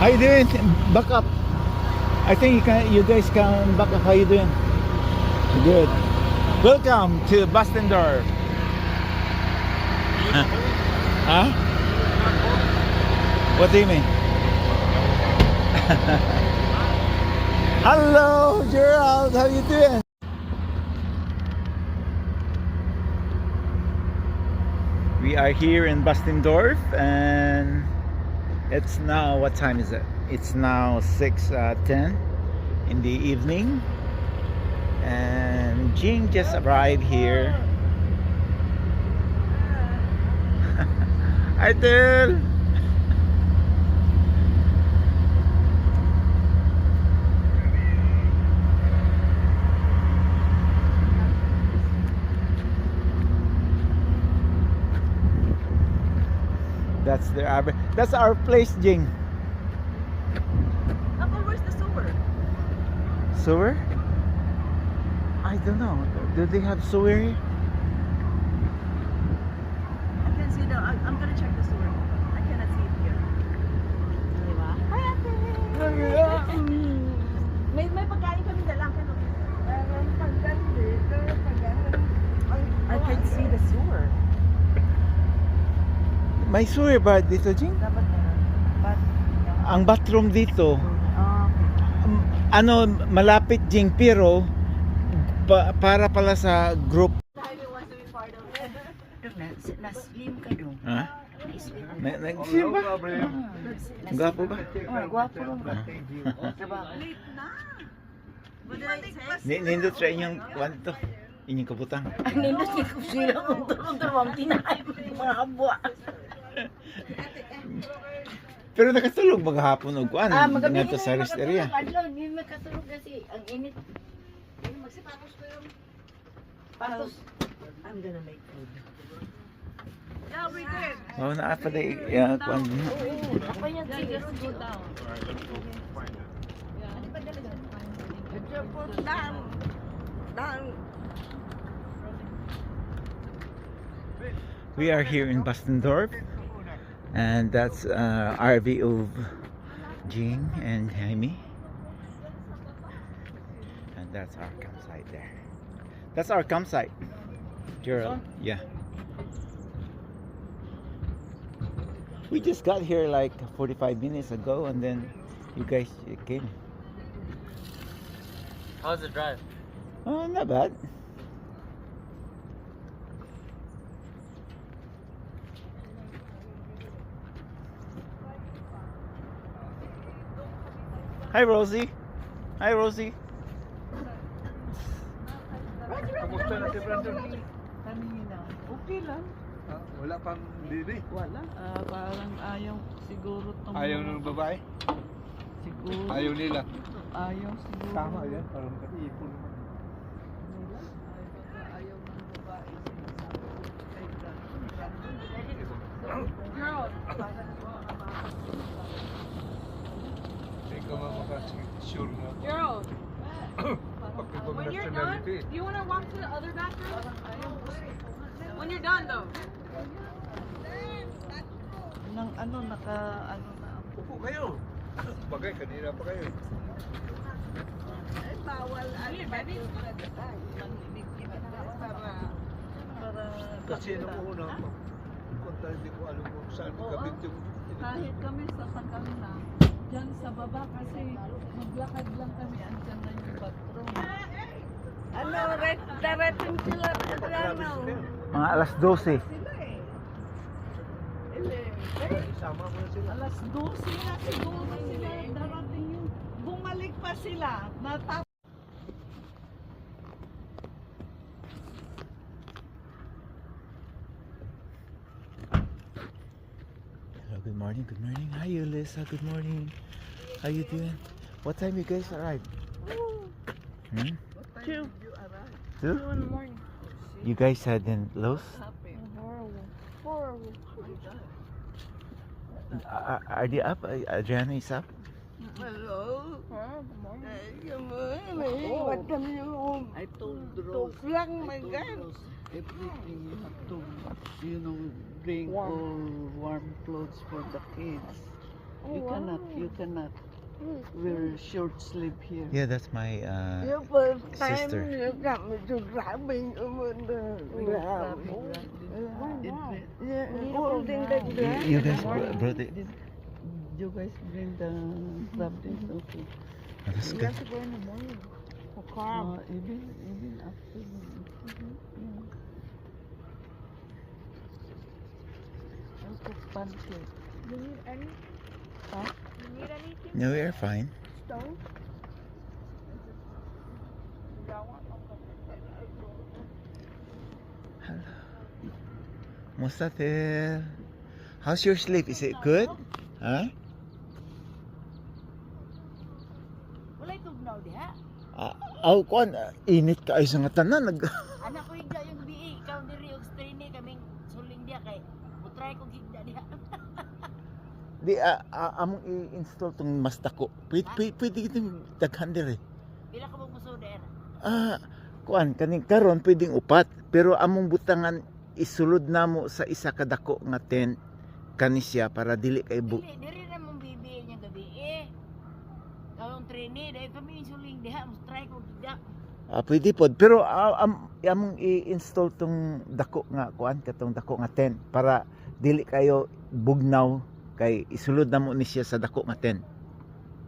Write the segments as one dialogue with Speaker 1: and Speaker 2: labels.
Speaker 1: How you doing? Back up. I think you guys can back up. How you doing? Good. Welcome to Bastendorff. Huh? What do you mean? Hello, Gerald. How you doing? We are here in Bastendorff, and it's now, what time is it? It's now 6:10 in the evening, and Jing just arrived here. Hi there. That's our place, Jing.
Speaker 2: Where's the sewer?
Speaker 1: Sewer? I don't know. Do they have sewer here?
Speaker 2: I can see the. I'm gonna check the sewer. I cannot see it here. Diba? May pagkain kami dalang ka. I can see the sewer.
Speaker 1: May sewer ba dito, Jing?
Speaker 2: Dapat meron. But,
Speaker 1: Ang bathroom dito,
Speaker 2: okay.
Speaker 1: ano, malapit, Jing, pero para pala sa group.
Speaker 2: Na-slim ka doon.
Speaker 1: Ha? Nag-slim ba? Gwapo ba?
Speaker 2: Gwapo lang ba? Late na.
Speaker 1: Nindot sa inyong kwanto. Inyong kabutang.
Speaker 2: Nindot niya kung sila kung tulong-tulong tinahay mo yung mga habwa.
Speaker 1: Pero nakatulog maghapon o kuan
Speaker 2: Magabi
Speaker 1: sa rest area.
Speaker 2: Hindi makatulog kasi ang init. Magsipatos ko yung patos. I'm gonna make food. Yeah, we did.
Speaker 1: Oh, naapa day kuan.
Speaker 2: Ako yan, sige. Go down. Down.
Speaker 1: We are here in Bastendorff, and that's RV of Jing and Jaime, and that's our campsite there. That's our campsite, Gerald. Yeah. We just got here like 45 minutes ago, and then you guys came.
Speaker 3: How's the drive?
Speaker 1: Oh, not bad. Hi, Rosie. Hi, Rosie.
Speaker 4: Kamusta na si Brandon?
Speaker 5: Kanina. Okay lang.
Speaker 4: Wala pang baby?
Speaker 5: Wala. Parang ayaw siguro tong...
Speaker 4: Ayaw ng babae?
Speaker 5: Siguro.
Speaker 4: Ayaw nila?
Speaker 5: Ayaw siguro.
Speaker 4: Tama yan, parang nag-iipon naman.
Speaker 5: Nila. Ayaw ng babae. Kay Brandon.
Speaker 2: Gerald.
Speaker 4: Ikaw makasure na.
Speaker 2: Gerald.
Speaker 4: Pag-ibang
Speaker 2: When you're done,
Speaker 4: nationality.
Speaker 2: do you want to walk to the other bathroom? When you're done, though.
Speaker 5: Nang ano, naka... Ano na.
Speaker 4: Upo kayo. Bagay, kanina pa kayo.
Speaker 5: Ay, bawal.
Speaker 2: Ano yun, baby?
Speaker 5: Para...
Speaker 4: Kasi nung una, punta hindi ko alam kung saan magkabit yung...
Speaker 5: Kahit kami sa kami na. Diyan sa baba kasi maglakad lang kami. Andyan na yung bathroom. Ano, darating sila, Adriano.
Speaker 1: Mga alas 12.
Speaker 5: Sila eh.
Speaker 4: Isama mo na sila.
Speaker 5: Alas 12 na siguro sila darating yung bumalik pa sila.
Speaker 1: Hello, good morning, good morning. Hi, Yulissa, good morning. How you doing? What time you guys arrived? Hmm?
Speaker 5: 2.
Speaker 1: 2?
Speaker 5: In the morning.
Speaker 1: You guys hadn't lost?
Speaker 5: Horrible.
Speaker 1: Are they up? Adriano is up?
Speaker 5: Hello. Good morning. What kami yung I told Rose. Lang, my God. Everything you have to, bring all warm clothes for the kids. You cannot wear short sleeve here.
Speaker 1: Yeah, that's my
Speaker 5: Your first time
Speaker 1: sister.
Speaker 5: you got me to grabbing over the holding the
Speaker 1: You guys brought it.
Speaker 5: You guys bring the grabbing, okay.
Speaker 1: Oh, that's
Speaker 2: You
Speaker 1: good.
Speaker 2: have to go in the morning for crab.
Speaker 5: Even after also pancake.
Speaker 2: You need any?
Speaker 5: Huh?
Speaker 2: You need anything?
Speaker 1: No, we are fine.
Speaker 2: Stone?
Speaker 1: Hello. Mustatil. How's your sleep? Is it good? Huh?
Speaker 2: Wala tugnaw diha.
Speaker 1: Kuan, init ka ay sa nga tanan.
Speaker 2: Anak ko higda yung BA, ikaw diri og strainy kaming suling diha kay mutry ko higda diha.
Speaker 1: Di, among i-install tong mas dako. Pwede itong daghan diri.
Speaker 2: Pila ka mong muso der?
Speaker 1: Kuan, kaning karon pwedeng upat. Pero among butangan isulod namo sa isa ka dako nga tent kanisya para dili kay
Speaker 2: Diri na mong bibi niya gabi eh. Kawong trainee dahil kami suling diha, mutry ko higda.
Speaker 1: Pwede pod. Pero among i-install tong dako nga kuan, katong dako nga tent para dili kayo bugnaw kay isulod namo ni siya sa dako nga tent.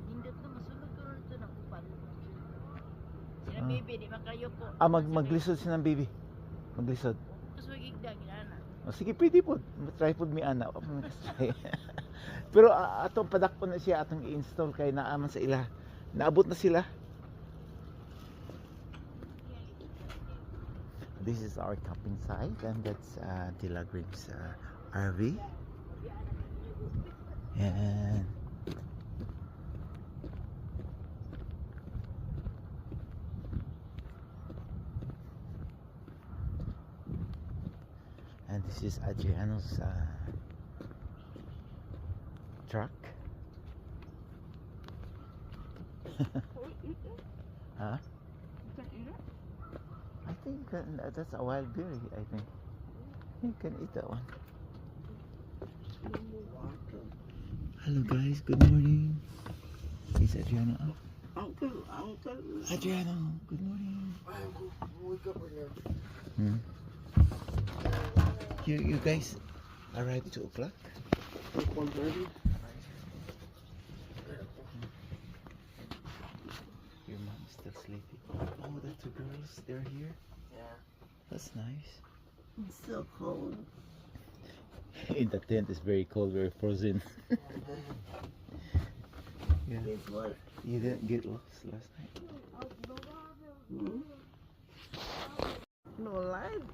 Speaker 2: Hindot na masulod ko rin ito ng upan. Sila baby, di makayo ko.
Speaker 1: Maglisod sinang baby. Maglisod.
Speaker 2: Tapos magigda, ginana.
Speaker 1: Sige, pwede po. Try po mi ana. Pero atong padakpon na siya atong i-install kay naaman sa ila. Naabot na sila. This is our camping site and that's the Lagring's RV. And this is Adriano's truck. Huh? I think that's a wild berry. I think you can eat that one. Hello guys, good morning. Is Adriano up?
Speaker 5: Uncle.
Speaker 1: Adriano, good morning.
Speaker 4: Wake up again.
Speaker 1: You guys arrived 2 o'clock?
Speaker 4: 1:30.
Speaker 1: Your mom's still sleeping. Oh, the 2 girls, they're here?
Speaker 5: Yeah.
Speaker 1: That's nice.
Speaker 5: It's so cold.
Speaker 1: In the tent, it's very cold, very frozen. Yeah.
Speaker 5: Guess what?
Speaker 1: You didn't get lost last night?
Speaker 5: No light.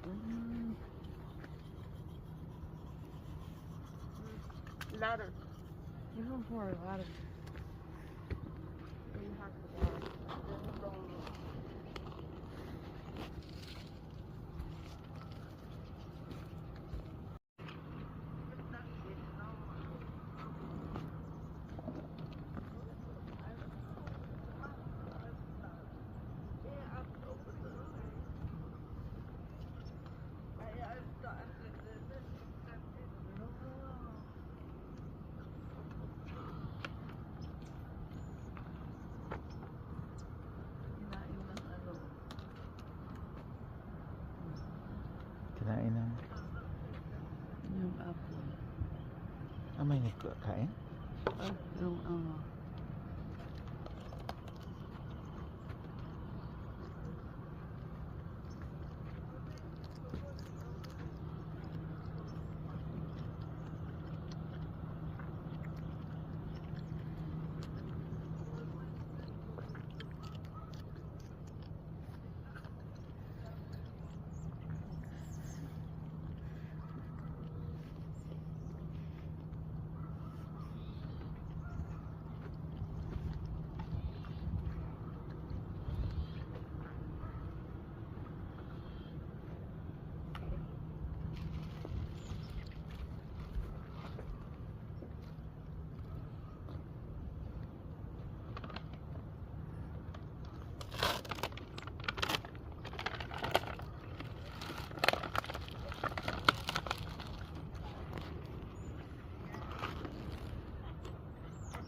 Speaker 2: Ladder. You don't pour a ladder. You have to
Speaker 1: Kinain ng...
Speaker 5: Yung apple.
Speaker 1: May nagkain?
Speaker 5: Yung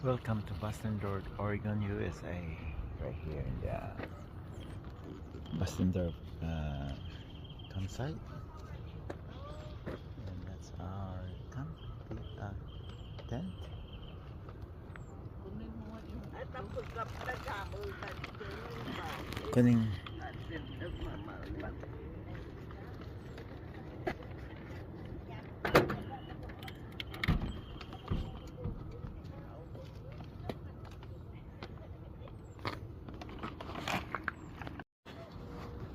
Speaker 1: Welcome to Bastendorff, Oregon, USA. Right here in the Bastendorff campsite. And that's our tent. Kuning.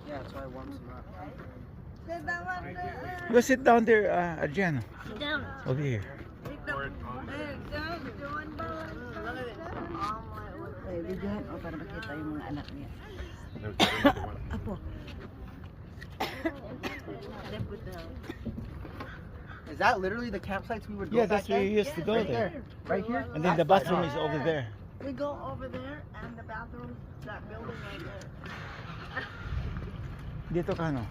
Speaker 3: Yeah, that's why I want some
Speaker 1: Go sit down there, Adriano.
Speaker 2: Sit down.
Speaker 1: Over here.
Speaker 2: Okay, videohan o para makita yung mga anak niya. Apo. Then put the...
Speaker 3: Is that literally the campsites we would go
Speaker 1: Yeah,
Speaker 3: back
Speaker 1: that's where
Speaker 3: then?
Speaker 1: you used to go
Speaker 3: Right
Speaker 1: there.
Speaker 3: there. Right here?
Speaker 1: And then the bathroom is over there.
Speaker 2: We go over there and the bathroom, that building right there.
Speaker 1: Dito ka, no?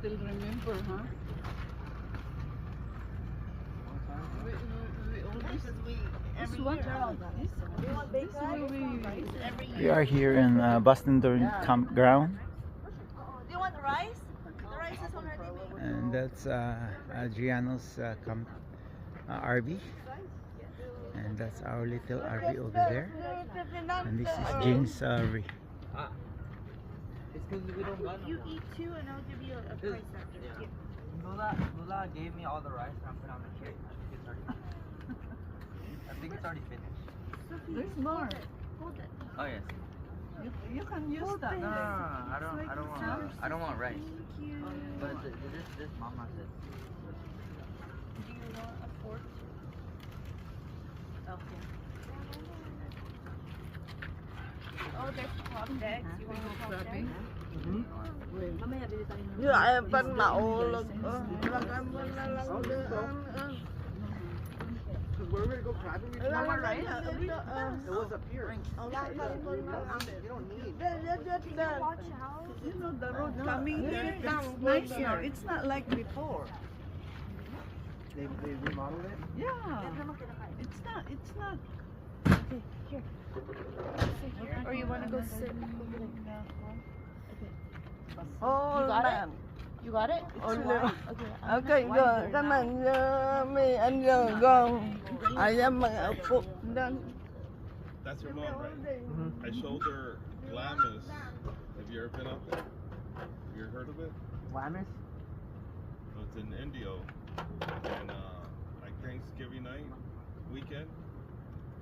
Speaker 5: Still remember, huh? We always
Speaker 2: Every
Speaker 5: one,
Speaker 2: year. We want big rice every
Speaker 1: We
Speaker 2: year.
Speaker 1: are here in Bastendorff campground.
Speaker 2: Do you want rice? The rice is already made.
Speaker 1: And that's Adriano's RV. And that's our little RV over there. And this is JING's RV.
Speaker 3: It's because we don't got
Speaker 2: You eat two and I'll give you a price after.
Speaker 3: Lula gave me all the rice and I put it on the cake. I think it's already finished.
Speaker 5: There's more.
Speaker 2: Hold it.
Speaker 3: Oh yes.
Speaker 5: You can use that.
Speaker 3: No, I don't want rice.
Speaker 2: Thank you.
Speaker 3: But this mama said.
Speaker 2: Do you want a fork? Okay. Oh, there's hot eggs. You want hot
Speaker 5: Grabbing.
Speaker 2: eggs? Mamaya bili tayo ng...
Speaker 6: Yeah, pag maulog, lagay mo na lang doon.
Speaker 3: Where we go crabbing?
Speaker 6: Mama, right?
Speaker 3: It was up here.
Speaker 6: Lagay mo na lang.
Speaker 3: You don't need.
Speaker 6: Just done.
Speaker 2: Watch out.
Speaker 5: You know, the road coming here,
Speaker 6: Come,
Speaker 5: it's nicer. It's not like before.
Speaker 3: They remodeled it?
Speaker 5: Yeah. It's not.
Speaker 2: Okay, here. Sit here. Or you want to go sit?
Speaker 6: Oh,
Speaker 2: You got it?
Speaker 6: man.
Speaker 2: You got it?
Speaker 6: Oh,
Speaker 2: It's
Speaker 6: no.
Speaker 2: one. Okay. I'm
Speaker 6: Okay,
Speaker 2: gonna
Speaker 6: go.
Speaker 2: wipe
Speaker 6: Come
Speaker 2: her
Speaker 6: on. Me and you go. I am mga apo. Done.
Speaker 7: That's your mom, right? I showed her Glamis. Have you ever been up there? Have you heard of it?
Speaker 3: Glamis?
Speaker 7: It's in Indio. And like Thanksgiving night weekend,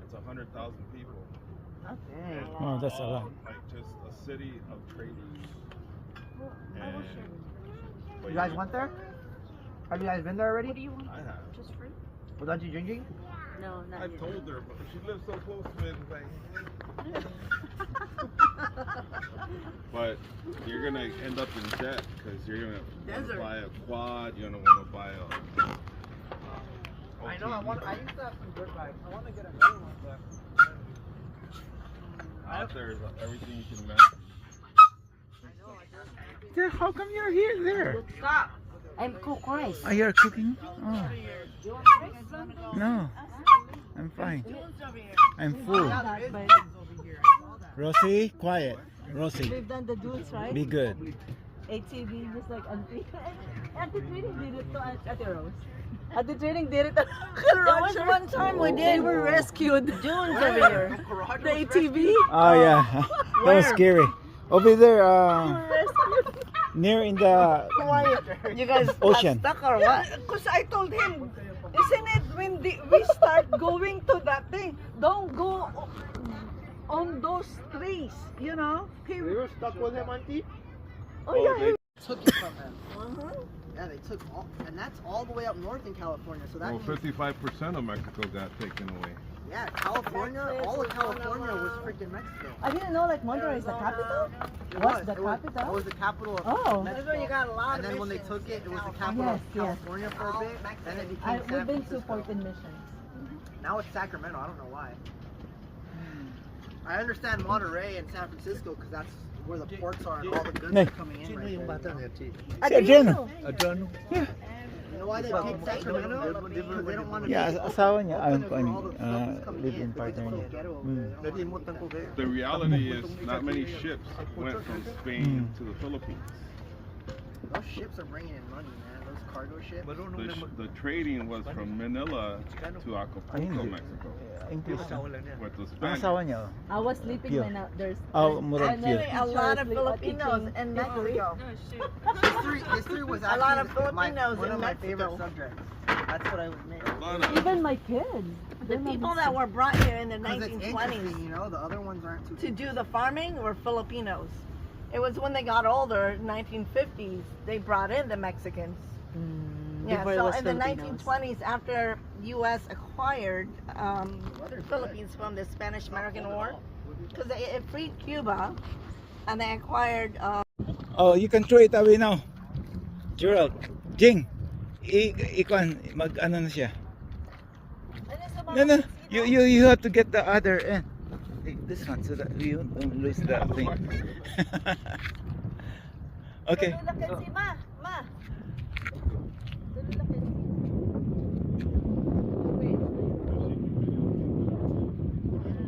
Speaker 7: it's 100,000 people.
Speaker 3: Okay.
Speaker 1: Oh, that's a lot.
Speaker 7: Like just a city of traders. And, but
Speaker 3: You guys went there? Have you guys been there already?
Speaker 2: What do you want?
Speaker 7: I have.
Speaker 2: Just fruit?
Speaker 3: Without you drinking?
Speaker 2: No, not
Speaker 7: I've
Speaker 2: yet.
Speaker 7: told her, but she lives so close to me. It's like, but you're gonna end up in debt because you're gonna want to buy a quad. You're gonna want to buy a.
Speaker 3: I know.
Speaker 7: OTV.
Speaker 3: I used to have some dirt bikes. I want to get another one, but.
Speaker 7: Out there is everything you can imagine.
Speaker 1: How come you're here there?
Speaker 2: I'm cook rice.
Speaker 1: Oh, you're cooking? Oh. No. I'm fine. I'm full. Rosie, quiet. Rosie,
Speaker 6: We've done the dudes, right?
Speaker 1: be good.
Speaker 6: ATV, just like Auntie. Auntie Training did it to Ate Rose. Auntie Training did it to
Speaker 2: There was one time we
Speaker 6: They
Speaker 2: did.
Speaker 6: were rescued.
Speaker 2: June's over here.
Speaker 6: The ATV.
Speaker 1: Oh yeah, that was scary. Over there,
Speaker 6: Rescued.
Speaker 1: near in the
Speaker 6: You guys
Speaker 1: Ocean.
Speaker 6: got stuck or what? Because I told him, isn't it when we start going to that thing, don't go on those trees, you know? He,
Speaker 3: We were stuck with him, Auntie?
Speaker 6: oh yeah, he,
Speaker 3: Took it from him. Yeah, they took all, and that's all the way up north in California. So that
Speaker 7: Well,
Speaker 3: means,
Speaker 7: 55% of Mexico got taken away.
Speaker 3: yeah, California, all of California was freaking Mexico.
Speaker 6: I didn't know like Monterrey is the capital.
Speaker 3: It
Speaker 6: What's the
Speaker 3: It was
Speaker 6: capital?
Speaker 3: the capital of
Speaker 6: Oh.
Speaker 3: Mexico.
Speaker 6: You got a lot
Speaker 3: And
Speaker 6: of
Speaker 3: then when they
Speaker 6: missions.
Speaker 3: took it, it was the capital
Speaker 6: Yes,
Speaker 3: of
Speaker 6: yes.
Speaker 3: California for a bit. Then it became San
Speaker 6: We've been to
Speaker 3: Francisco.
Speaker 6: 14 missions.
Speaker 3: Now it's Sacramento. I don't know why. I understand Monterey and San Francisco because that's where the ports are and all the goods
Speaker 1: Hey.
Speaker 3: are coming in. Right there, you know?
Speaker 1: Si Adriano.
Speaker 3: Adriano. know why they picked Sacramento? Because they don't want to
Speaker 1: Yeah,
Speaker 3: be
Speaker 1: asawa niya,
Speaker 3: open
Speaker 1: ayun
Speaker 3: for
Speaker 1: ko,
Speaker 3: all the locals coming
Speaker 1: live-in
Speaker 3: in. They
Speaker 1: partner
Speaker 3: just
Speaker 1: niya.
Speaker 3: want to get over there.
Speaker 4: Nalimot ko kayo.
Speaker 7: The reality is not many ships went from Spain to the Philippines.
Speaker 3: Those ships are bringing in money, man. Those cargo ships.
Speaker 4: Marunong na
Speaker 7: The trading was from Manila to Acapulco,
Speaker 1: Ayun,
Speaker 7: Mexico.
Speaker 1: English na.
Speaker 4: asawa lang niya.
Speaker 7: With the
Speaker 1: Ang
Speaker 7: Spanish.
Speaker 1: asawa niya, oh.
Speaker 5: I was sleeping
Speaker 1: Pure.
Speaker 5: when there's
Speaker 1: Oh, murag
Speaker 6: And
Speaker 1: pure.
Speaker 6: then a lot of Filipinos in Mexico.
Speaker 3: History was
Speaker 6: A lot of
Speaker 3: actually
Speaker 6: Filipinos
Speaker 3: one
Speaker 6: in
Speaker 3: of my
Speaker 6: Mexico.
Speaker 3: favorite subjects. That's what I was made.
Speaker 5: even my kids.
Speaker 6: The people that were brought here in the
Speaker 3: Because it's
Speaker 6: 1920s
Speaker 3: interesting, you know, the other ones aren't too.
Speaker 6: to do the farming were Filipinos. It was when they got older, 1950s, they brought in the Mexicans. Yeah,
Speaker 5: Before it
Speaker 6: so
Speaker 5: was
Speaker 6: in the
Speaker 5: Filipinos.
Speaker 6: 1920s, after U.S. acquired Philippines from the Spanish-American War, because it freed Cuba, and they acquired.
Speaker 1: Oh, you can throw it away now. Gerald, Jing, ikuan, mag ano na siya. No, you have to get the other end. This one, so that you don't lose the thing. Okay.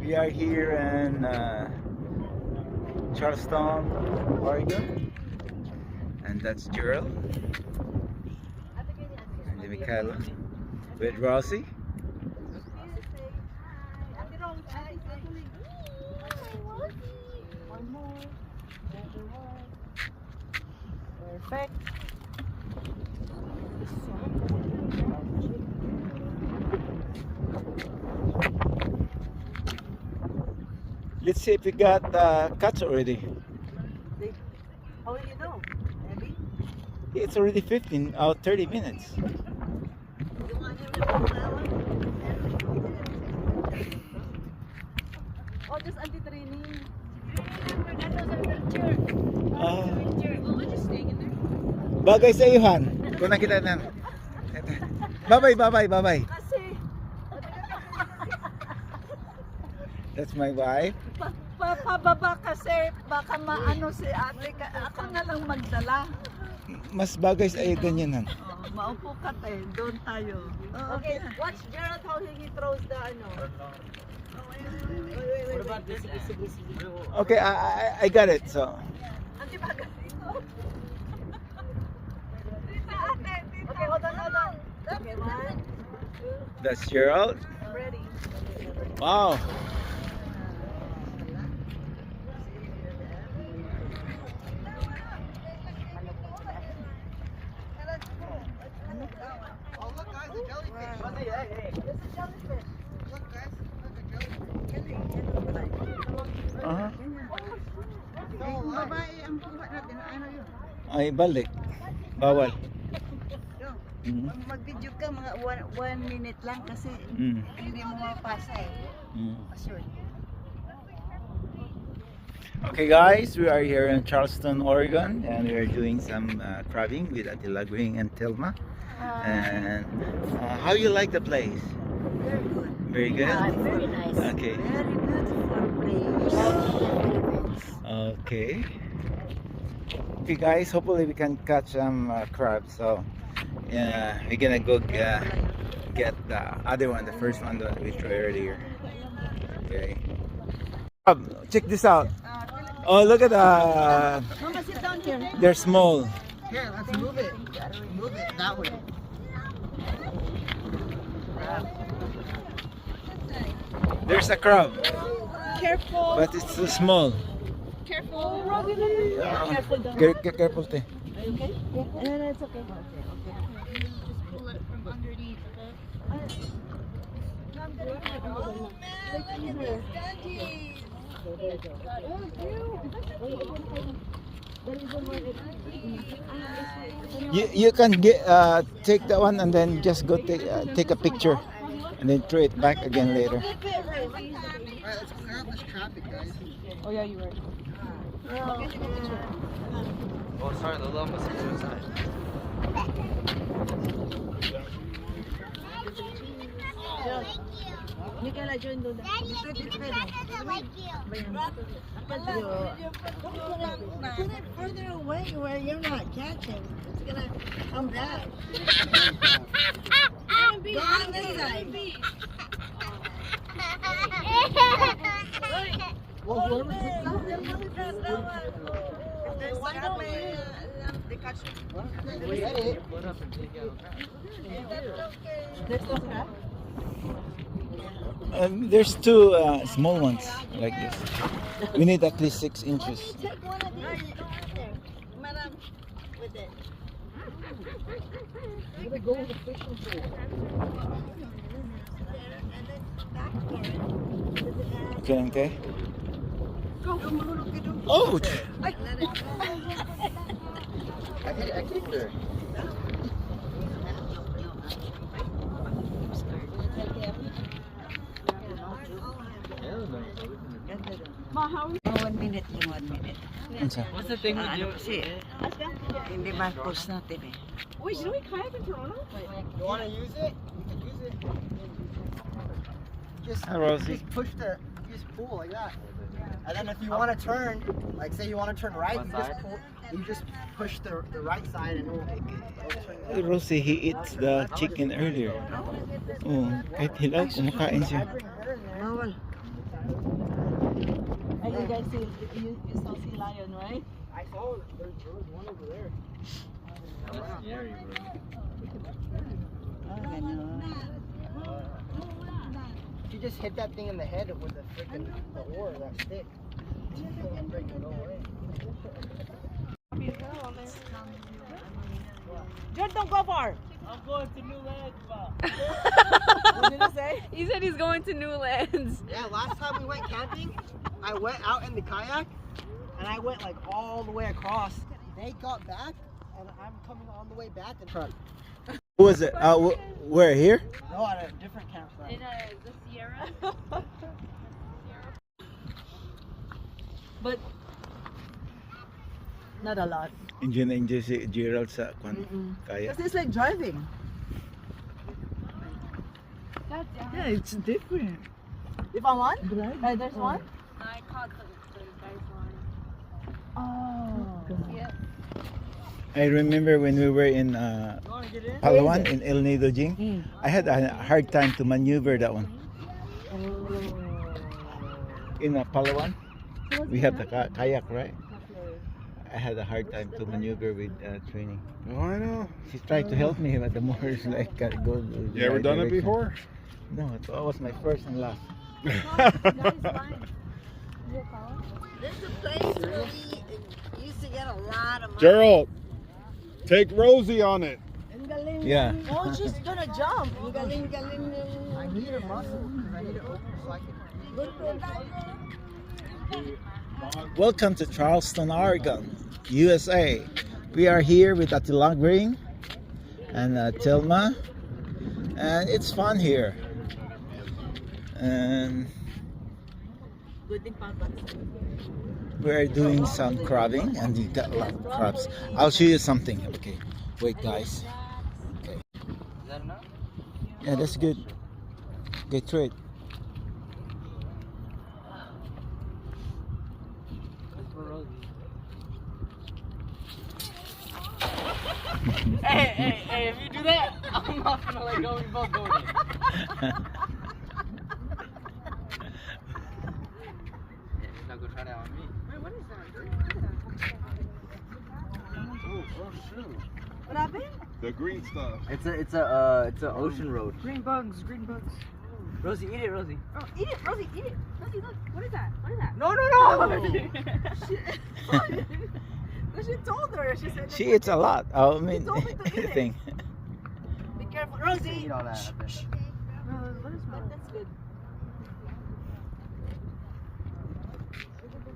Speaker 1: We are here in Charleston, Oregon, and that's Gerald and Mekaila with Rosie.
Speaker 6: Perfect.
Speaker 1: Let's see if we got cuts already.
Speaker 6: How will you know? Maybe.
Speaker 1: It's already 30 minutes.
Speaker 6: You want him to pull that one?
Speaker 5: Oh, just anti-training.
Speaker 1: Bagay sa iyohan. Kung nakita na. Bye-bye.
Speaker 6: Kasi,
Speaker 1: That's my wife.
Speaker 6: pababa kasi, baka maano si ate, ako na lang magdala.
Speaker 1: Mas bagay sa iyo ganyan.
Speaker 6: Oh, maupo ka tayo, doon tayo.
Speaker 2: Okay, watch Gerald how he throws the ano. Wait. What about this? Sige.
Speaker 1: Okay, I got it. So,
Speaker 6: Ante baga.
Speaker 2: Okay, hold on. Okay, 1, 2,
Speaker 1: that's Gerald.
Speaker 2: ready.
Speaker 1: Wow.
Speaker 3: Oh, look, guys, a jellyfish.
Speaker 2: This is jellyfish.
Speaker 3: Look, guys, look, a jellyfish.
Speaker 1: Uh-huh.
Speaker 3: So alive.
Speaker 1: Ay, balik. Bawal.
Speaker 2: Mag-video ka mga 1 minute lang kasi hindi mo mapasa eh. Sure.
Speaker 1: Okay guys, we are here in Charleston, Oregon, and we are doing some crabbing with Lagring and Thelma. And how you like the place? Very good.
Speaker 2: Very nice.
Speaker 1: Okay.
Speaker 2: Very beautiful place.
Speaker 1: Okay. Okay guys, hopefully we can catch some crabs. So we're gonna go get the other one, the first one that we tried earlier. Okay. Check this out. Oh, look at
Speaker 2: Mama, sit down here.
Speaker 1: they're small.
Speaker 3: Here, let's move it. Move it that way.
Speaker 1: There's a crab,
Speaker 6: Careful.
Speaker 1: but it's too small.
Speaker 6: Careful.
Speaker 5: Careful down.
Speaker 1: Careful, te.
Speaker 5: Are you okay? Yeah. No, it's okay.
Speaker 2: Just pull it from underneath, okay?
Speaker 6: Oh man, look at these doggies.
Speaker 1: You can take that one and then just go take a picture and then throw it back again later.
Speaker 3: Alright, let's clear out this traffic, guys.
Speaker 5: Oh yeah, you were.
Speaker 4: Oh, sorry, the love must be inside.
Speaker 2: Mekaila, join doon.
Speaker 8: Daddy, I think Dad doesn't like you.
Speaker 2: Put it further away where you're not catching. It's gonna come back. Go on this side.
Speaker 3: Well, whoever puts
Speaker 2: They catch it.
Speaker 3: we get it.
Speaker 2: There's no crab?
Speaker 1: There's two small ones like this. We need at least 6 inches.
Speaker 2: Take one of these. Go on there. Madam, with it.
Speaker 3: I'm gonna go with the fishing pole.
Speaker 2: And then back for it.
Speaker 1: Okay, okay.
Speaker 2: Go.
Speaker 1: Ouch!
Speaker 2: Let it go.
Speaker 3: I kicked her.
Speaker 6: Ma, how is
Speaker 2: 1 minute to 1 minute.
Speaker 1: What's
Speaker 2: the thing with you? Hindi man post natin eh.
Speaker 6: Wait, didn't we kayak in Toronto?
Speaker 3: You want to use it? You can use it. Just,
Speaker 1: Hi, Rosie.
Speaker 3: just push the, just pull like that. And then if you want to turn, like say you want to turn right, you just push the right side and it'll turn.
Speaker 1: Rosie, he eats the chicken earlier. Oh, kahit hilaw, kumakain siya.
Speaker 2: Bawal.
Speaker 6: And you guys see, you saw sea lion, right?
Speaker 3: I saw there was one over there. If you just hit that thing in the head with the freaking oar, that stick, it'll break it away.
Speaker 6: George, don't go far.
Speaker 4: I'm going to New Lands,
Speaker 6: What did he say?
Speaker 5: He said he's going to new lands.
Speaker 3: Yeah, last time we went camping, I went out in the kayak and I went like all the way across. They got back and I'm coming on the way back and truck.
Speaker 1: Who was it? Where, here?
Speaker 3: No, at a different campsite.
Speaker 5: The Sierra.
Speaker 6: But not a lot.
Speaker 1: Enjoy na enjoy si Gerald sa kaya.
Speaker 6: Because it's like driving. Yeah, it's different. You found one? There's one?
Speaker 5: I caught the guy's one.
Speaker 6: Oh.
Speaker 5: Yeah.
Speaker 1: I remember when we were in Palawan, in El Nido, JING. I had a hard time to maneuver that one. In Palawan, we have the kayak, right? I had a hard time to maneuver with training.
Speaker 7: Oh, I know.
Speaker 1: She tried to help me, but the more is like go.
Speaker 7: You ever done it before?
Speaker 1: No, it was my first and last.
Speaker 2: There's a place where we used to get a lot of money.
Speaker 7: Gerald, take Rosie on it.
Speaker 1: Yeah.
Speaker 6: Oh, she's gonna jump.
Speaker 3: I need a muscle because I need to open so I can.
Speaker 1: Welcome to Charleston, Oregon, USA. We are here with Lagring and Thelma, and it's fun here. And we're doing some crabbing, and we got a lot of crabs. I'll show you something. Okay, wait, guys. Okay. Yeah, that's good. Get through it.
Speaker 4: Hey, if you do that, I'm not gonna let go. We both go with it. He's not gonna try that on me.
Speaker 5: Wait, what is that?
Speaker 7: Oh shoot.
Speaker 6: What happened?
Speaker 7: The green stuff.
Speaker 4: It's a ocean road.
Speaker 6: Green bugs, green bugs.
Speaker 4: Rosie, eat it, Rosie.
Speaker 6: Oh, eat it, Rosie, eat it.
Speaker 5: Rosie, look. What is that? What is that?
Speaker 6: No. She told her. She said.
Speaker 1: She eats a lot. I mean,
Speaker 6: told me to eat it.
Speaker 1: anything.
Speaker 6: Be careful, Rosie.
Speaker 4: Eat all that.
Speaker 6: No, what is that? That's good.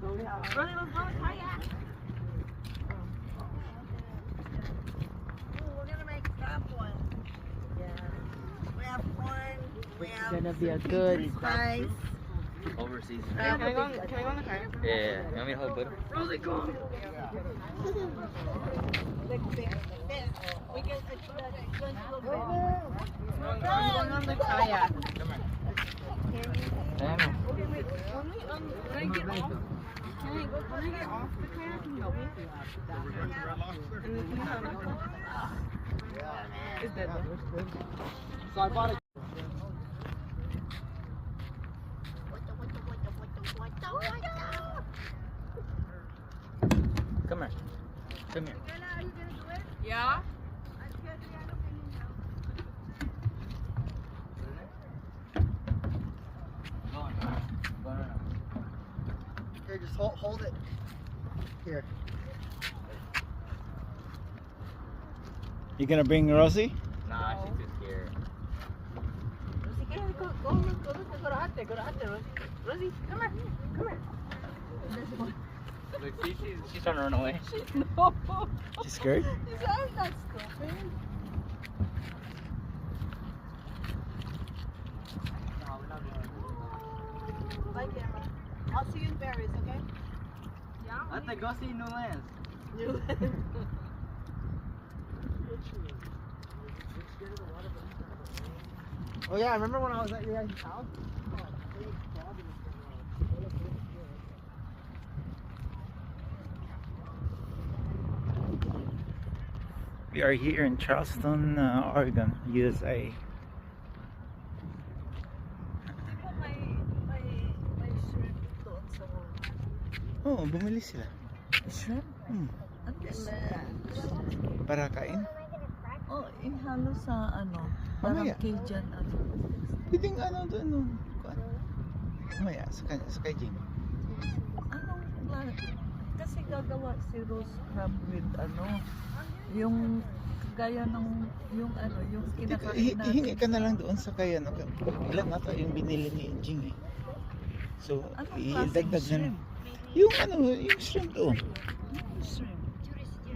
Speaker 5: Rosie, let's go to kayak.
Speaker 2: We're gonna make crab one. Yeah. We have corn. We have
Speaker 6: Gonna be a good.
Speaker 2: rice.
Speaker 4: Overseas.
Speaker 5: Can I go on the kayak?
Speaker 4: Yeah. You want me to hold it?
Speaker 5: Rosie, go.
Speaker 2: We can
Speaker 5: I'm going on the kayak. Okay, wait. When I get off, when I get off the kayak, can you help me? And then can you help me? It's dead though.
Speaker 3: So I bought a.
Speaker 1: Come here. Come here.
Speaker 5: Yeah?
Speaker 3: Here, just hold it. Here.
Speaker 1: You gonna bring Rosie?
Speaker 9: Nah, she's too scared.
Speaker 2: Go to ate, Rosie, come here. Come here.
Speaker 9: Look, see, she's trying to run away.
Speaker 5: No.
Speaker 1: She's scared?
Speaker 5: I'm not stupid.
Speaker 2: Bye, camera. I'll see you in Paris, okay?
Speaker 5: Yeah?
Speaker 9: Let's go see new lands.
Speaker 3: Oh yeah, remember when I was at your guys' house?
Speaker 1: We are here in Charleston, Oregon, USA.
Speaker 6: May shrimp doon sa
Speaker 1: Oh, bumili sila.
Speaker 6: shrimp?
Speaker 1: Hmm.
Speaker 6: Ano
Speaker 1: Para kain?
Speaker 6: Oh, ihalo sa ano,
Speaker 1: Mamaya.
Speaker 6: parang Cajun ano.
Speaker 1: Pwedeng ano doon, ano? Kuan? Mamaya, sa kay JING.
Speaker 6: Anong plan? Kasi gagawa si Rose crab with ano, yung kagaya ng, yung ano, yung kinakain
Speaker 1: Hingi
Speaker 6: natin.
Speaker 1: ka na lang doon sa kay ano. Ilan na yung binili ni JING eh. So,
Speaker 6: Anong
Speaker 1: idagdag
Speaker 6: klaseng
Speaker 1: na.
Speaker 6: shrimp?
Speaker 1: Yung ano, yung shrimp doon.
Speaker 6: Shrimp.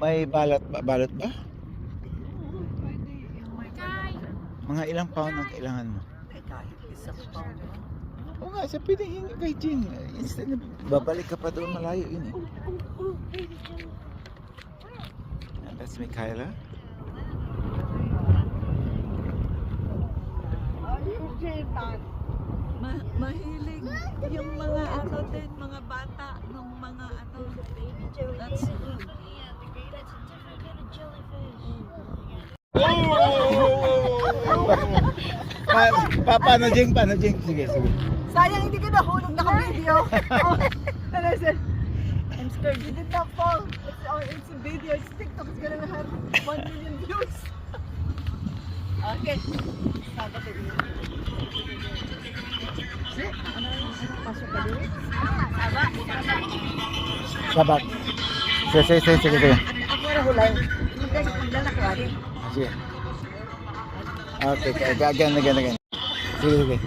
Speaker 1: May balot ba?
Speaker 6: Oo, pwede. Yung may
Speaker 1: Mga ilang pound ang kailangan mo?
Speaker 6: kahit isang pound.
Speaker 1: Oo nga, sa pwedeng hingi kay JING. Instead na babalik ka pa doon, malayo yun eh. And that's Mekaila.
Speaker 6: Mahilig yung mga ano din, mga bata ng mga ano. That's good.
Speaker 1: Paano JING? Paano JING? Sige, sige.
Speaker 2: Sayang hindi ka nahulog naka-video. I'm scared. You did not fall. It's a video. It's TikTok. It's gonna have 1 million views. Okay. Sabat ka din. Pasok ka din? Sabat.
Speaker 1: Sabat. Sige, sige, sige, sige.
Speaker 2: Ako na hulay. Hindi ka nakalaki.
Speaker 1: Sige. Okay, again. Sige, sige.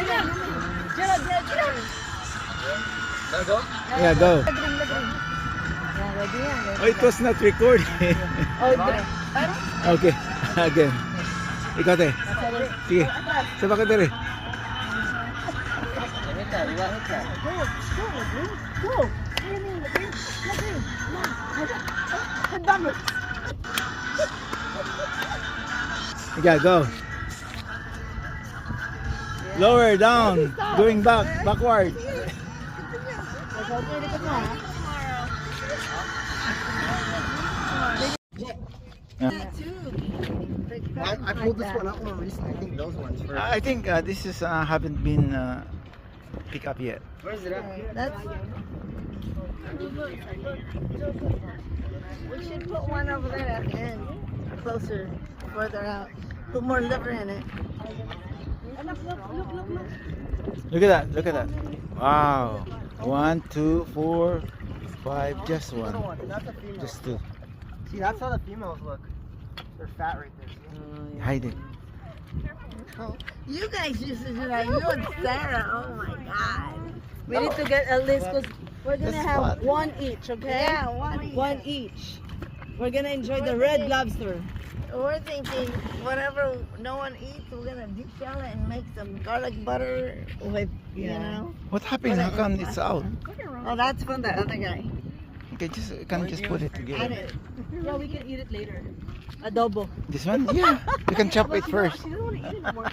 Speaker 2: Gerald.
Speaker 9: Go?
Speaker 1: Yeah, go.
Speaker 2: Lagring. Yeah, ready yan.
Speaker 1: Oh, it was not recorded.
Speaker 2: Oh, dire.
Speaker 1: Okay, again. Ikaw, te. Sige, sabak ka, tere.
Speaker 2: Go. Lagring. Headbangers.
Speaker 1: Ikaw, go. Lower, down. Going backward.
Speaker 3: I pulled this one up more recently. I think those ones first.
Speaker 1: I think this is haven't been picked up yet.
Speaker 3: Where is it at?
Speaker 2: That's. We should put one over there at the end, closer, further out. Put more liver in it. Look.
Speaker 1: Look at that. Wow. 1, 2, 4, 5. Just one.
Speaker 3: That's a female.
Speaker 1: Just two.
Speaker 3: See, that's how the females look. They're fat right there. See?
Speaker 1: Hide it.
Speaker 2: You guys used to do that. You and Sarah. Oh my God. We need to get a list because we're gonna
Speaker 1: That's
Speaker 2: have
Speaker 1: fun.
Speaker 2: one each, okay? Yeah, one each. We're gonna enjoy the red lobster. We're thinking whatever no one eats, we're gonna deshell it and make some garlic butter with, you know.
Speaker 1: What happened? How come it's out?
Speaker 2: Oh, that's from the other guy.
Speaker 1: can just put it together.
Speaker 2: Yeah, we can eat it later. Adobo.
Speaker 1: This one? Yeah. We can chop it first.
Speaker 2: She doesn't want to eat it anymore.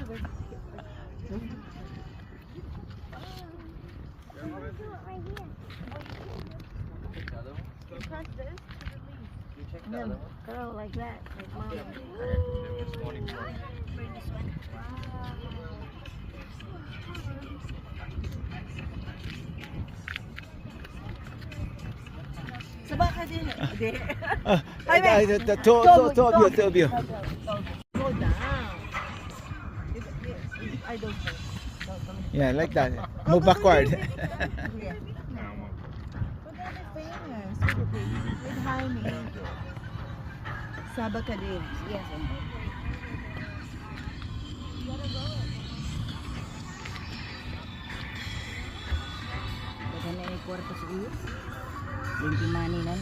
Speaker 8: Girl, like that. Like mom.
Speaker 2: Sabak ka din.
Speaker 1: Two of you.
Speaker 2: Go down. I don't know.
Speaker 1: Yeah, like that. Move backward.
Speaker 2: We're gonna be famous with Jaime. Sabak ka din. Yes. Dagan na yung kwarto sa iyo. 20 money na.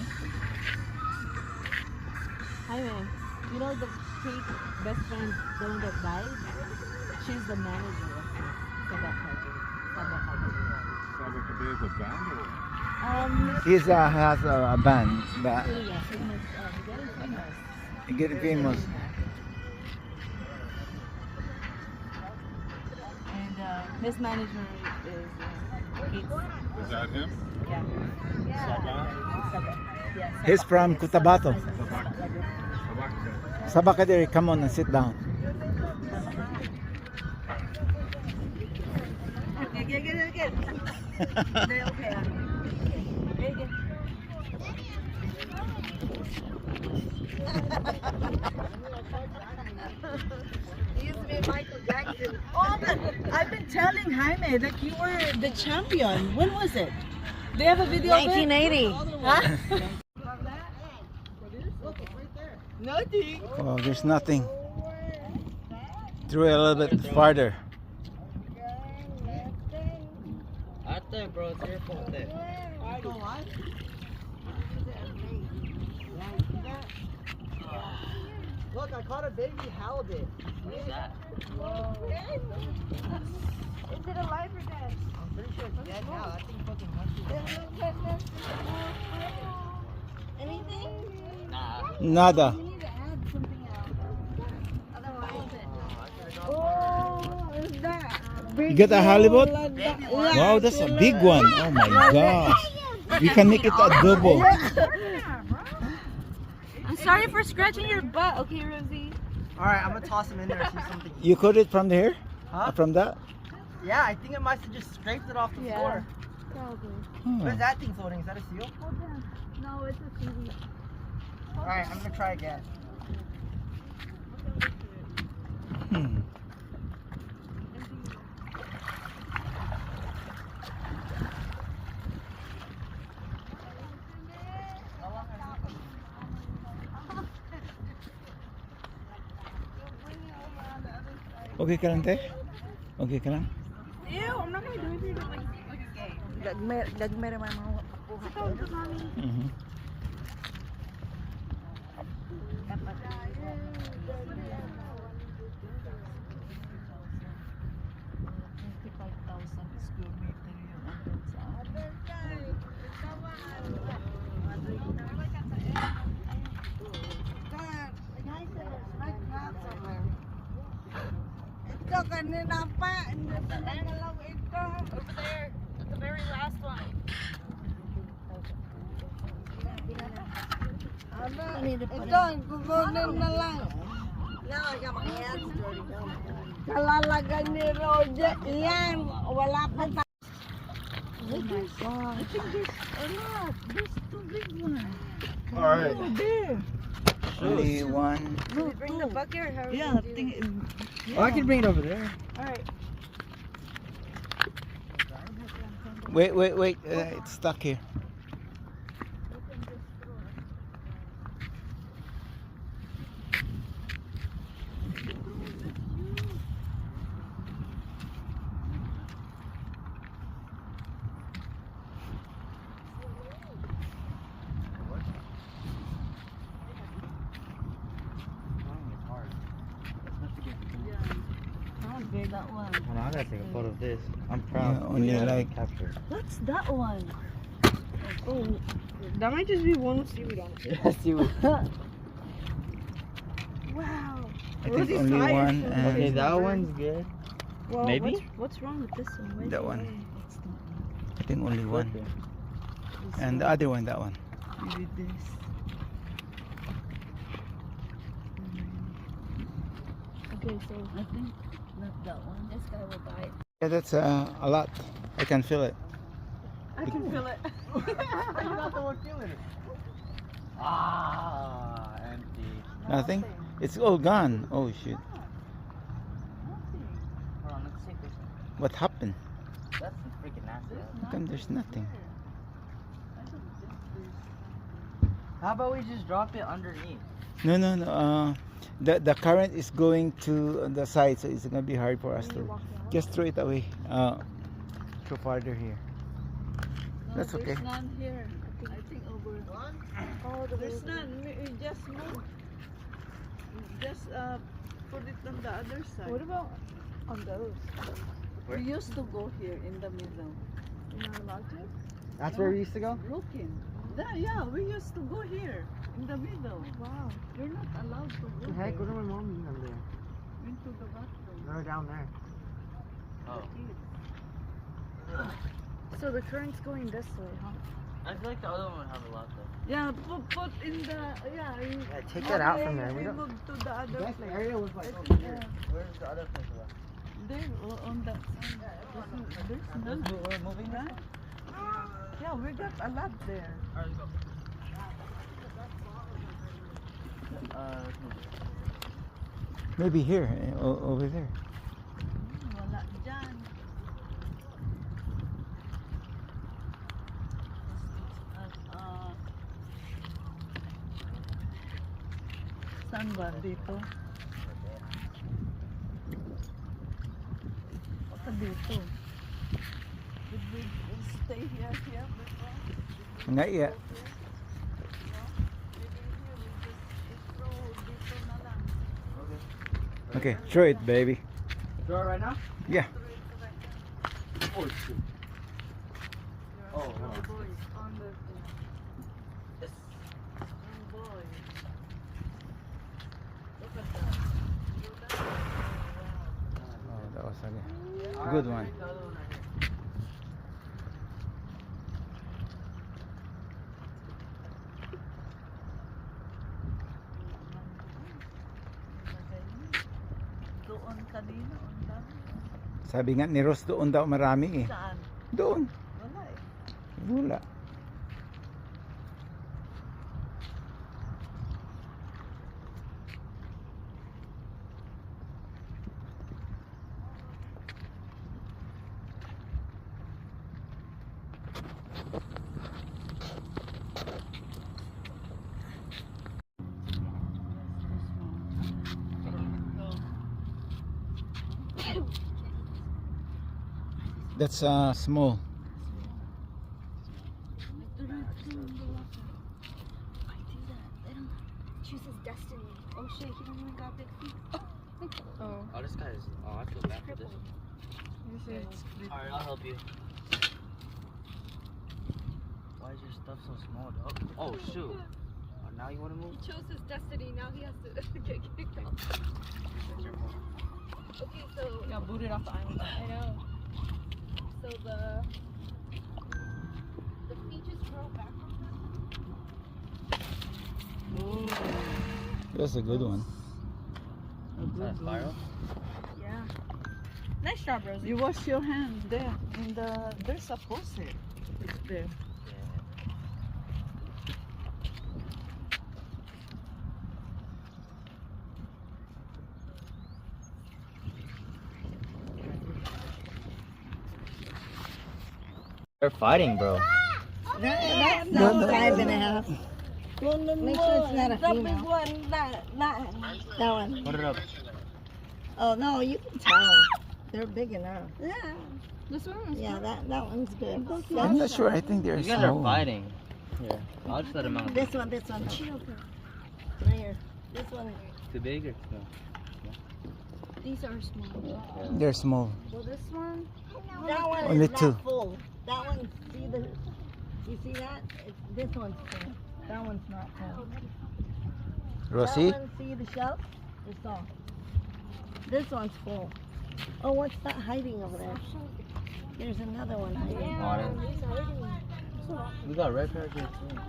Speaker 2: Jaime, you know the fake best friend, the one that died? She's the manager of Sabak
Speaker 7: Sabakadir is a band or?
Speaker 1: He has a band. But
Speaker 2: Yeah, famous, getting famous.
Speaker 1: getting famous.
Speaker 2: And his manager is Keith.
Speaker 7: Is that him?
Speaker 2: Yeah.
Speaker 7: Sabah?
Speaker 2: Yeah.
Speaker 1: He's from Cotabato.
Speaker 7: Sabakadir.
Speaker 1: Sabakadir, come on and sit down.
Speaker 2: Get. They're okay. Get. He used to be Michael Jackson.
Speaker 6: Oh, but I've been telling Jaime that you were the champion. When was it? They have a video of it?
Speaker 2: 1980.
Speaker 6: Huh?
Speaker 2: Nothing.
Speaker 1: Oh, there's nothing. Throw it a little bit farther.
Speaker 3: Ate, bro, it's your fault. Look, I caught a baby halibut.
Speaker 9: What's that?
Speaker 8: Is it alive or dead?
Speaker 3: I'm pretty sure it's dead now. That thing fucking hungry.
Speaker 8: Anything?
Speaker 9: Nah.
Speaker 1: Nada.
Speaker 8: We need to add something else. Otherwise,
Speaker 6: Oh, is that?
Speaker 1: You get a halibut?
Speaker 3: Baby one.
Speaker 1: Wow, that's a big one. Oh my gosh. We can make it adobo.
Speaker 2: I'm sorry for scratching your butt. Okay, Rosie.
Speaker 3: Alright, I'm gonna toss him in there and see something.
Speaker 1: You caught it from here?
Speaker 3: Huh?
Speaker 1: From that?
Speaker 3: Yeah, I think it must have just scraped it off the floor.
Speaker 8: probably.
Speaker 3: What is
Speaker 1: Hmm.
Speaker 3: that thing floating? Is that a seal?
Speaker 8: Hold on. No, it's a seaweed.
Speaker 3: Alright, I'm gonna try again.
Speaker 1: Hmm. Okay ka lang, te? Okay ka lang?
Speaker 2: Ew, I'm not gonna do anything like a game. Gagmer naman mga kapuha ko.
Speaker 1: Mhm.
Speaker 6: Ito, kanina pa. Nagalaw ito.
Speaker 2: Over there, at the very last one.
Speaker 6: Ito, kukunin na lang.
Speaker 2: Now I got my hands dirty.
Speaker 6: Kalalagan ni Roger. Yan, wala pa tayo.
Speaker 2: Oh my god.
Speaker 6: I think there's a lot. There's two big ones.
Speaker 1: Alright.
Speaker 6: Oh, there.
Speaker 1: Only one.
Speaker 2: Can we bring the bucket or how are we
Speaker 6: Yeah,
Speaker 2: gonna do
Speaker 6: think,
Speaker 2: this?
Speaker 3: Oh, I can bring it over there.
Speaker 2: Alright.
Speaker 1: Wait. It's stuck here.
Speaker 2: How big that one?
Speaker 3: Hold on, I gotta take a photo of this. I'm
Speaker 1: Yeah, only like
Speaker 3: capture.
Speaker 2: What's that one?
Speaker 6: oh, That might just be one seaweed on it.
Speaker 3: Yeah, seaweed.
Speaker 6: Wow.
Speaker 1: I think only one. And
Speaker 3: Okay, that one's good.
Speaker 6: Well,
Speaker 9: Maybe?
Speaker 6: What's wrong with this one? Where's
Speaker 1: That
Speaker 6: the
Speaker 1: one.
Speaker 6: other It's not.
Speaker 1: I think only one.
Speaker 6: This
Speaker 1: And the
Speaker 6: one.
Speaker 1: other one, that one.
Speaker 6: Maybe this.
Speaker 2: Okay, so
Speaker 5: I think not that one.
Speaker 2: this guy will buy it.
Speaker 1: Yeah, that's a lot. I can feel it.
Speaker 6: I can feel it.
Speaker 3: You're not the one feeling it. Ah, empty.
Speaker 1: Nothing? It's all gone. Oh shit.
Speaker 9: Hold on, let's take this one.
Speaker 1: What happened?
Speaker 9: That's freaking nasty.
Speaker 1: How come there's nothing?
Speaker 9: How about we just drop it underneath?
Speaker 1: No, no, no. The current is going to the side, so it's gonna be hard for us to just throw it away. Throw farther here.
Speaker 5: No,
Speaker 1: That's okay.
Speaker 5: There's none here. I think over.
Speaker 6: Oh, there's none. Just move. Just put it on the other side.
Speaker 5: What about
Speaker 6: on those?
Speaker 5: we used to go here in the middle?
Speaker 6: You're not allowed to?
Speaker 3: That's where we used to go?
Speaker 5: Looking. Yeah, we used to go here in the middle.
Speaker 6: Wow.
Speaker 5: You're not allowed to go
Speaker 3: What the heck? What
Speaker 5: there.
Speaker 3: are my mom doing there?
Speaker 5: Into the bathroom.
Speaker 3: They're down there.
Speaker 9: Oh.
Speaker 6: So the current's going this way, huh?
Speaker 9: I feel like the other one would have a lot though.
Speaker 5: Yeah, put in the yeah.
Speaker 3: Yeah, take that out from there. We don't.
Speaker 5: move to the other
Speaker 3: That
Speaker 5: place.
Speaker 3: area was like
Speaker 5: I
Speaker 3: over
Speaker 5: think,
Speaker 3: here.
Speaker 9: Where's the other place left?
Speaker 5: There on that side. There's none.
Speaker 9: We're moving that?
Speaker 5: Yeah, we got a lot there.
Speaker 9: Alright, let's go. Let's move it.
Speaker 1: Maybe here, over there.
Speaker 5: Wala dyan. Saan ba? Dito? Baka dito. Did we stay here before?
Speaker 1: Not yet. Okay, throw it, baby.
Speaker 3: Throw it right now?
Speaker 1: Yeah.
Speaker 3: Oh, shoot. Oh, no.
Speaker 1: Oh, that was a good one.
Speaker 5: Doon kanina, ang dami.
Speaker 1: Sabi nga ni Ross, doon daw marami eh.
Speaker 5: Saan?
Speaker 1: Doon.
Speaker 5: Wala eh.
Speaker 1: Wala. That's small.
Speaker 8: Choose his destiny. Oh shit, he don't even got big feet.
Speaker 5: Oh.
Speaker 9: Oh, this guy is. Oh, I feel bad for this. Alright, I'll help you. Why is your stuff so small, dog? Oh, shoot. Oh, now you want to move?
Speaker 8: He chose his destiny, now he has to get kicked out. Okay, so
Speaker 5: Got booted off the island.
Speaker 8: I know. So the feet just curl back from
Speaker 1: That's a good one.
Speaker 9: Is that a spiral?
Speaker 5: Yeah. Nice job, Rosie. You wash your hands there. In the there's a faucet. It's there.
Speaker 9: They're fighting, bro.
Speaker 2: That's not 5.5. Make sure it's not a female.
Speaker 5: One,
Speaker 2: That one.
Speaker 9: Put it up.
Speaker 2: Oh no, you can tell. They're big enough.
Speaker 5: yeah. This one is
Speaker 2: Yeah, that one's good.
Speaker 1: I'm not sure. I think they're
Speaker 9: You guys are
Speaker 1: small.
Speaker 9: fighting. Here, I'll just let them out.
Speaker 2: This one. Right here. This one.
Speaker 9: Too big or small?
Speaker 8: these are small.
Speaker 1: They're small.
Speaker 2: Well, this one. That one
Speaker 1: Only
Speaker 2: is not
Speaker 1: two.
Speaker 2: full. That one, see the You see that? This one's full. That one's not full.
Speaker 1: Rosie?
Speaker 2: That one, see the shelf? It's all. This one's full. Oh, what's that hiding over there? There's another one hiding.
Speaker 9: We got red packets too.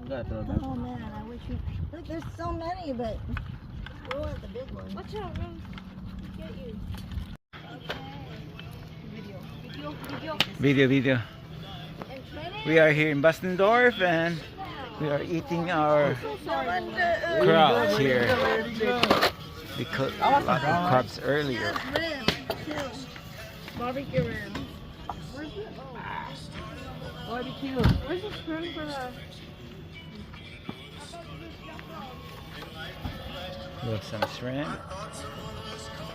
Speaker 9: We gotta throw them.
Speaker 2: Oh man, I wish you. Look, there's so many, but we want the big one.
Speaker 8: Watch out, Rose. Get you.
Speaker 1: Video. We are here in Bastendorff and we are eating our crabs here. We cooked a lot of crabs earlier.
Speaker 2: Barbecue ribs.
Speaker 5: Where's it? Oh. Barbecue. Where's the spoon for that?
Speaker 1: We have some shrimp,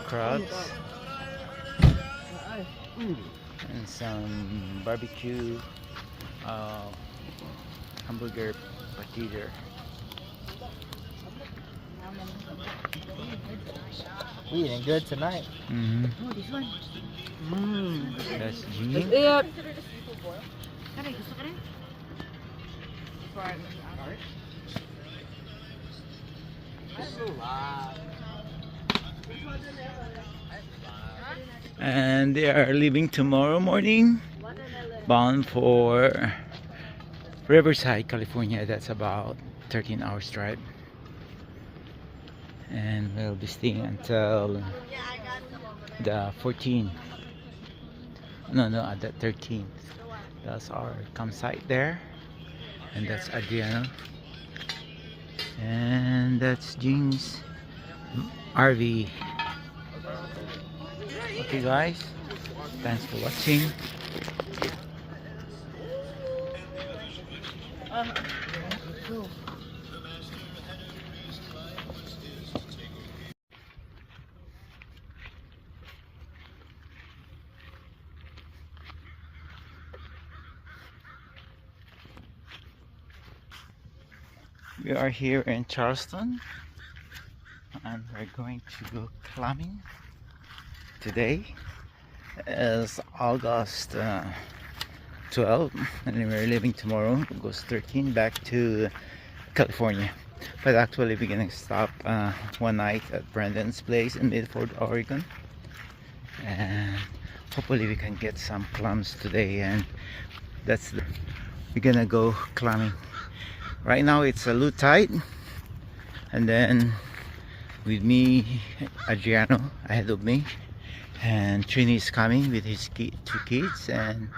Speaker 1: crabs, and some barbecue hamburger patty.
Speaker 3: We eating good tonight.
Speaker 2: Oh, this one.
Speaker 1: That's JING.
Speaker 5: Yep.
Speaker 1: And they are leaving tomorrow morning, bound for Riverside, California. That's about 13 hours drive. And we'll be staying until the 14th. No, at the 13th. That's our campsite there. And that's Adriano. And that's JING's RV. Okay guys, thanks for watching. We are here in Charleston and we're going to go clamming. Today is August 12 and we're leaving tomorrow, August 13, back to California. But actually we're gonna stop one night at Brandon's place in Milford, Oregon, and hopefully we can get some clams today, and we're gonna go clamming. Right now it's a low tide, and then with me, Adriano ahead of me, and Trini is coming with his two kids, and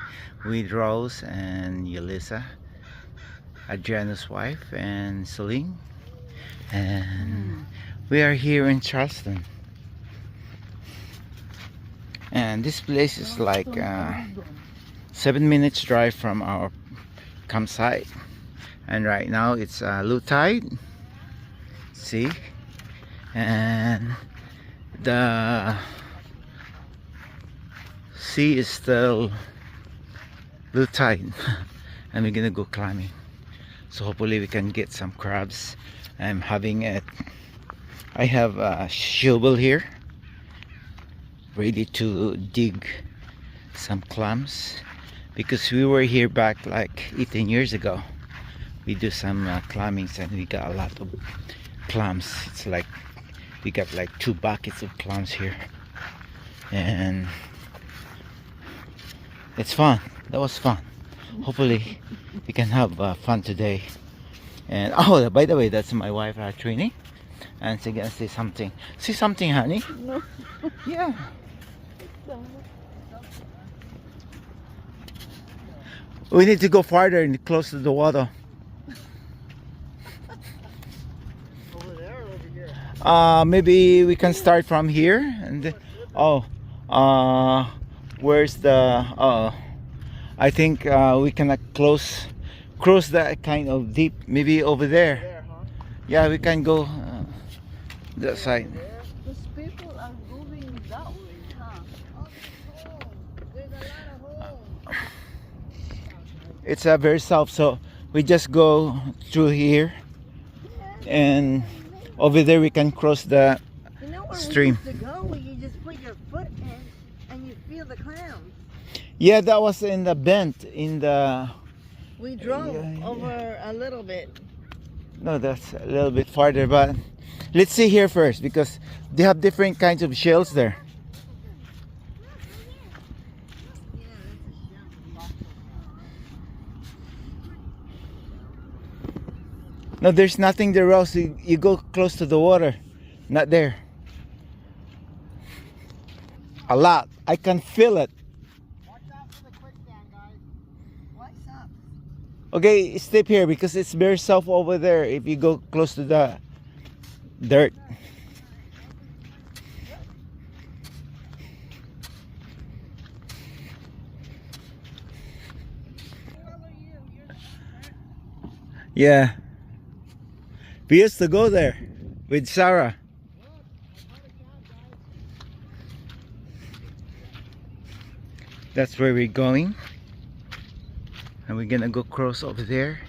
Speaker 1: with Rose and Yulissa, Adriano's wife, and Celine. And we are here in Charleston, and this place is like 7 minutes drive from our campsite. And right now it's low tide, see, and the sea is still low tide and we're gonna go climbing, so hopefully we can get some crabs. I have a shovel here ready to dig some clams, because we were here back like 18 years ago. We do some climbing and we got a lot of clams. It's like we got like 2 buckets of clams here, and it's fun. That was fun. Hopefully we can have fun today. And oh, by the way, that's my wife, Trini, and she's gonna say something. Say something, honey.
Speaker 5: No.
Speaker 1: Yeah. We need to go farther and close to the water. Maybe we can start from here, and where's the I think we can cross that kind of deep, maybe over there. Yeah, we can go that side.
Speaker 5: Those people are going that way, huh?
Speaker 2: There's a lot of holes.
Speaker 1: It's very soft, so we just go through here, and over there we can cross the
Speaker 2: You know where
Speaker 1: stream.
Speaker 2: we used to go, where you just put your foot in and you feel the clams.
Speaker 1: Yeah, that was in the bend in the
Speaker 2: We drove
Speaker 1: Yeah.
Speaker 2: over a little bit.
Speaker 1: No, that's a little bit farther, but let's see here first because they have different kinds of shells there. No, there's nothing there, Rose. You go close to the water. Not there. A lot. I can feel it.
Speaker 3: Watch out for the quicksand, guys.
Speaker 2: What's up?
Speaker 1: Okay, step here because it's very soft over there if you go close to the dirt. Yeah. We used to go there with Sarah. That's where we're going. And we're gonna go cross over there,